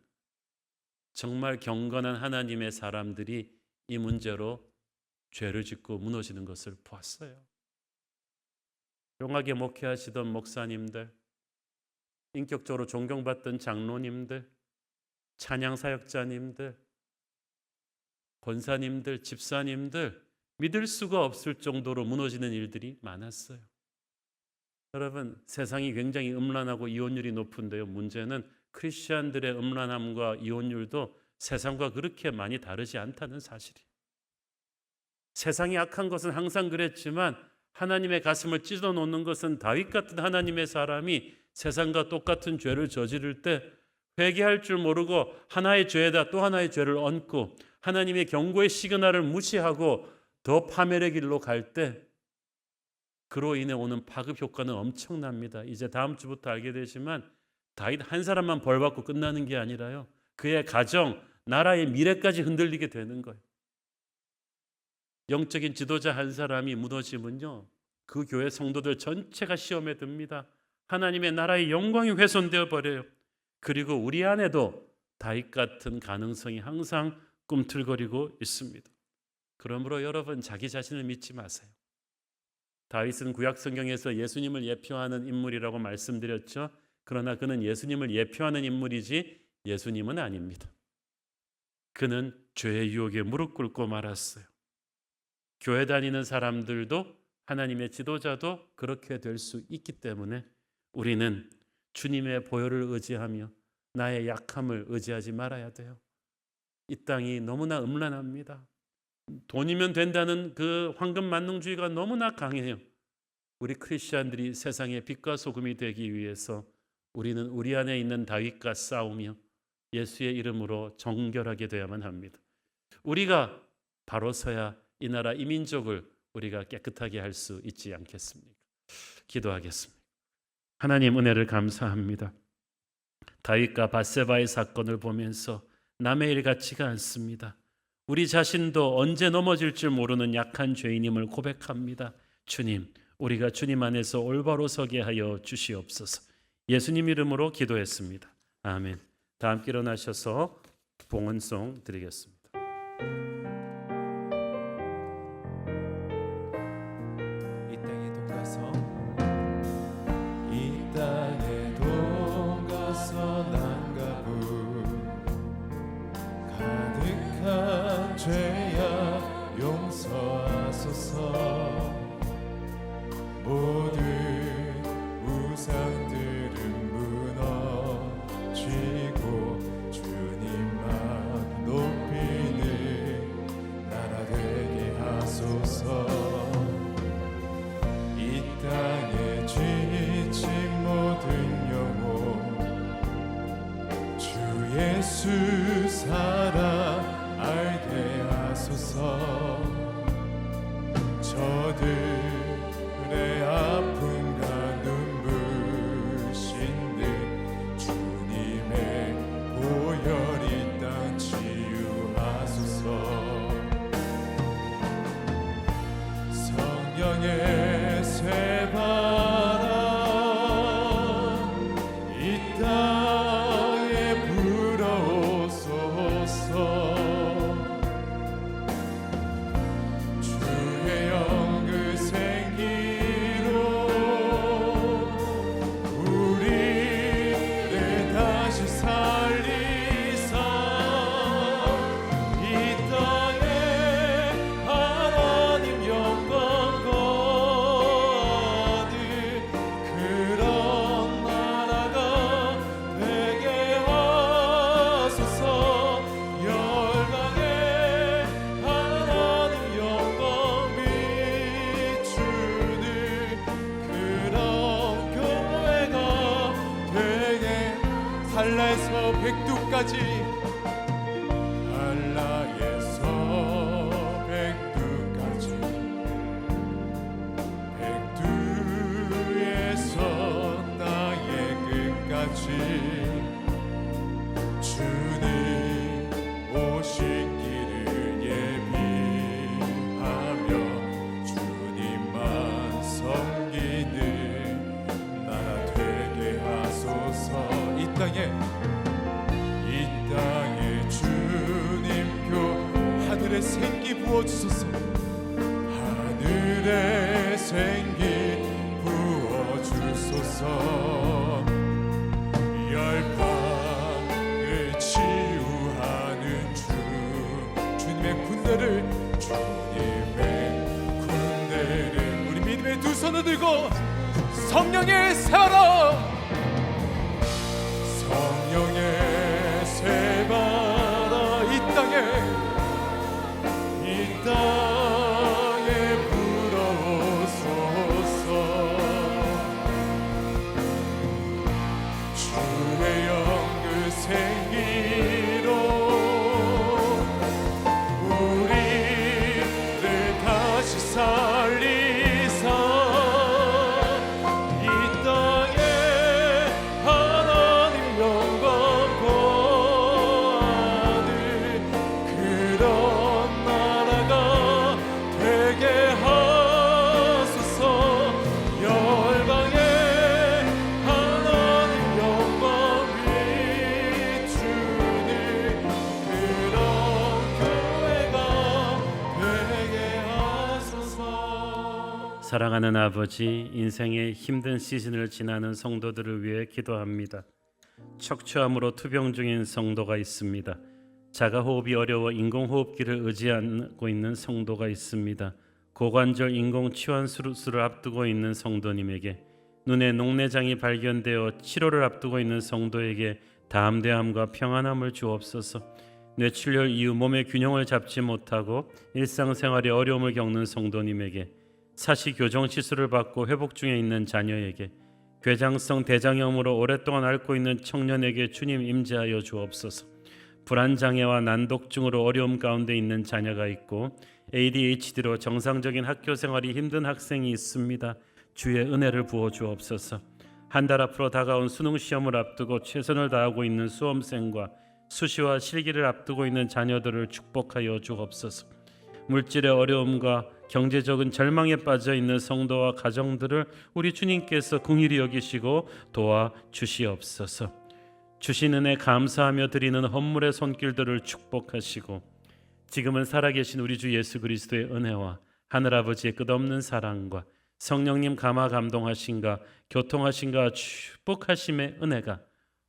정말 경건한 하나님의 사람들이 이 문제로 죄를 짓고 무너지는 것을 보았어요. 용하게 목회하시던 목사님들, 인격적으로 존경받던 장로님들, 찬양사역자님들, 권사님들, 집사님들, 믿을 수가 없을 정도로 무너지는 일들이 많았어요. 여러분, 세상이 굉장히 음란하고 이혼율이 높은데요. 문제는 크리스천들의 음란함과 이혼율도 세상과 그렇게 많이 다르지 않다는 사실이에요. 세상이 악한 것은 항상 그랬지만 하나님의 가슴을 찢어 놓는 것은 다윗 같은 하나님의 사람이 세상과 똑같은 죄를 저지를 때 회개할 줄 모르고 하나의 죄에다 또 하나의 죄를 얹고 하나님의 경고의 시그널을 무시하고 더 파멸의 길로 갈 때 그로 인해 오는 파급 효과는 엄청납니다. 이제 다음 주부터 알게 되지만 다윗 한 사람만 벌받고 끝나는 게 아니라요. 그의 가정, 나라의 미래까지 흔들리게 되는 거예요. 영적인 지도자 한 사람이 무너지면요, 그 교회 성도들 전체가 시험에 듭니다. 하나님의 나라의 영광이 훼손되어 버려요. 그리고 우리 안에도 다윗 같은 가능성이 항상 꿈틀거리고 있습니다. 그러므로 여러분, 자기 자신을 믿지 마세요. 다윗은 구약 성경에서 예수님을 예표하는 인물이라고 말씀드렸죠. 그러나 그는 예수님을 예표하는 인물이지 예수님은 아닙니다. 그는 죄의 유혹에 무릎 꿇고 말았어요. 교회 다니는 사람들도 하나님의 지도자도 그렇게 될 수 있기 때문에 우리는 주님의 보혈을 의지하며 나의 약함을 의지하지 말아야 돼요. 이 땅이 너무나 음란합니다. 돈이면 된다는 그 황금 만능주의가 너무나 강해요. 우리 크리스천들이 세상의 빛과 소금이 되기 위해서 우리는 우리 안에 있는 다윗과 싸우며 예수의 이름으로 정결하게 되어야만 합니다. 우리가 바로 서야 이 나라 이 민족을 우리가 깨끗하게 할 수 있지 않겠습니까? 기도하겠습니다. 하나님 은혜를 감사합니다. 다윗과 밧세바의 사건을 보면서 남의 일 같지가 않습니다. 우리 자신도 언제 넘어질 줄 모르는 약한 죄인임을 고백합니다. 주님, 우리가 주님 안에서 올바로 서게 하여 주시옵소서. 예수님 이름으로 기도했습니다. 아멘. 다 함께 일어나셔서 봉헌송 드리겠습니다. 이 땅에 동가서 이 땅에 동가서 난가부 가득한 죄야 용서하소서. 모든 우상들은 무너지고 주님만 높이는 나라 되게 하소서. 이 땅에 지친 모든 영혼 주 예수 사랑 알게 하소서. 저들의 아픔과 눈부신 듯 주님의 보혈이 땅 치유하소서. 성령의 새바람 이 땅에 불어오소서. 주의 영 그 생기로 우리를 다시 살리사 이 땅에 하나님 영광 거하는 그런 나라가 되게 하소서. 열방에 하나님 영광 비추는 그런 교회가 되게 한라에서 백두까지 한라에서 백두까지 백두에서 땅의 끝까지 주님 오신 길을 예비하며 주님만 섬기는 나라 되게 하소서. 이 땅에 주님표 하늘의 생기 부어주소서. 하늘의 생기 부어주소서. 열방을 치유하는 주님의 군대를 우리 믿음의 두 손을 들고 성령의 새바람 성령의 새바람 이 땅에 불어오소서. 주의 영 그 생기로 우리를 다시 살리사 이 땅에 하나님 영광 거하는 그런 나라가 되게 하소서. 열방에 하나님 영광 비추는 그런 교회가 되게 하소서. 사랑하는 아버지, 인생의 힘든 시즌을 지나는 성도들을 위해 기도합니다. 척추암으로 투병 중인 성도가 있습니다. 자가호흡이 어려워 인공호흡기를 의지하고 있는 성도가 있습니다. 고관절 인공치환 수술을 앞두고 있는 성도님에게, 눈에 녹내장이 발견되어 치료를 앞두고 있는 성도에게 담대함과 평안함을 주옵소서. 뇌출혈 이후 몸의 균형을 잡지 못하고 일상생활에 어려움을 겪는 성도님에게 사시 교정 시술을 받고 회복 중에 있는 자녀에게, 궤장성 대장염으로 오랫동안 앓고 있는 청년에게 주님 임재하여 주옵소서. 불안장애와 난독증으로 어려움 가운데 있는 자녀가 있고 ADHD로 정상적인 학교 생활이 힘든 학생이 있습니다. 주의 은혜를 부어 주옵소서. 한 달 앞으로 다가온 수능 시험을 앞두고 최선을 다하고 있는 수험생과 수시와 실기를 앞두고 있는 자녀들을 축복하여 주옵소서. 물질의 어려움과 경제적인 절망에 빠져 있는 성도와 가정들을 우리 주님께서 긍휼히 여기시고 도와 주시옵소서. 주신 은혜 감사하며 드리는 헌물의 손길들을 축복하시고, 지금은 살아계신 우리 주 예수 그리스도의 은혜와 하늘아버지의 끝없는 사랑과 성령님 감화 감동하신가 교통하신가 축복하심의 은혜가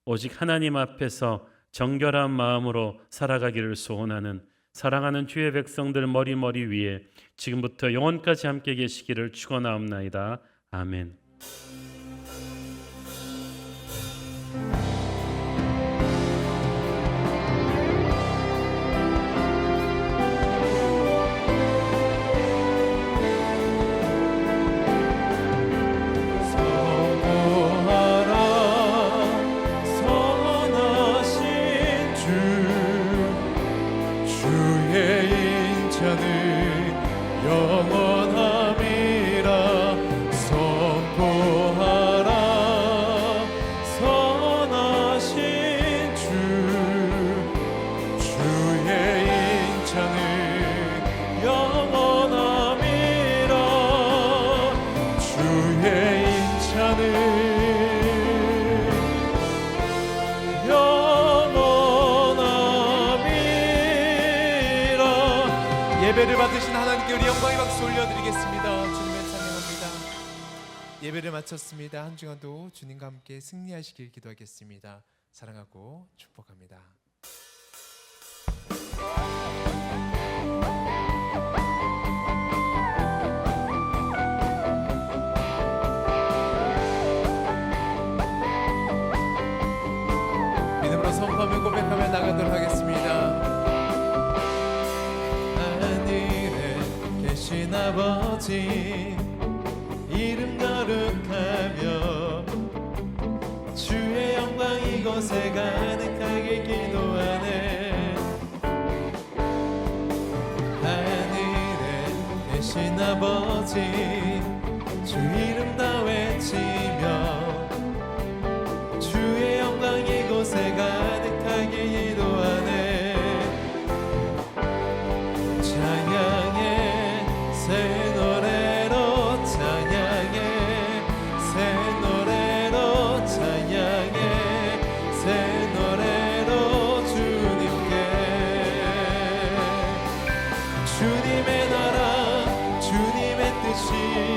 오직 하나님 앞에서 정결한 마음으로 살아가기를 소원하는 사랑하는 주의 백성들 머리 위에 지금부터 영원까지 함께 계시기를 축원하옵나이다. 아멘. 예배를 받으신 하나님께 우리 영광의 박수 올려드리겠습니다. 주님을 찬양합니다. 예배를 마쳤습니다. 한 주간도 주님과 함께 승리하시길 기도하겠습니다. 사랑하고 축복합니다. 믿음으로 선포하며 고백하며 나가도록 하겠습니다. 계신 아버지 이름 거룩하며 주의 영광 이곳에 가득하게 기도하네. 하늘에 계신 아버지 주 이름 다 외치며 주의 영광 이곳에 가득하게 기도하네. 새 노래로 찬양해, 새 노래로 찬양해, 새 노래로 주님께. 주님의 나라 주님의 뜻이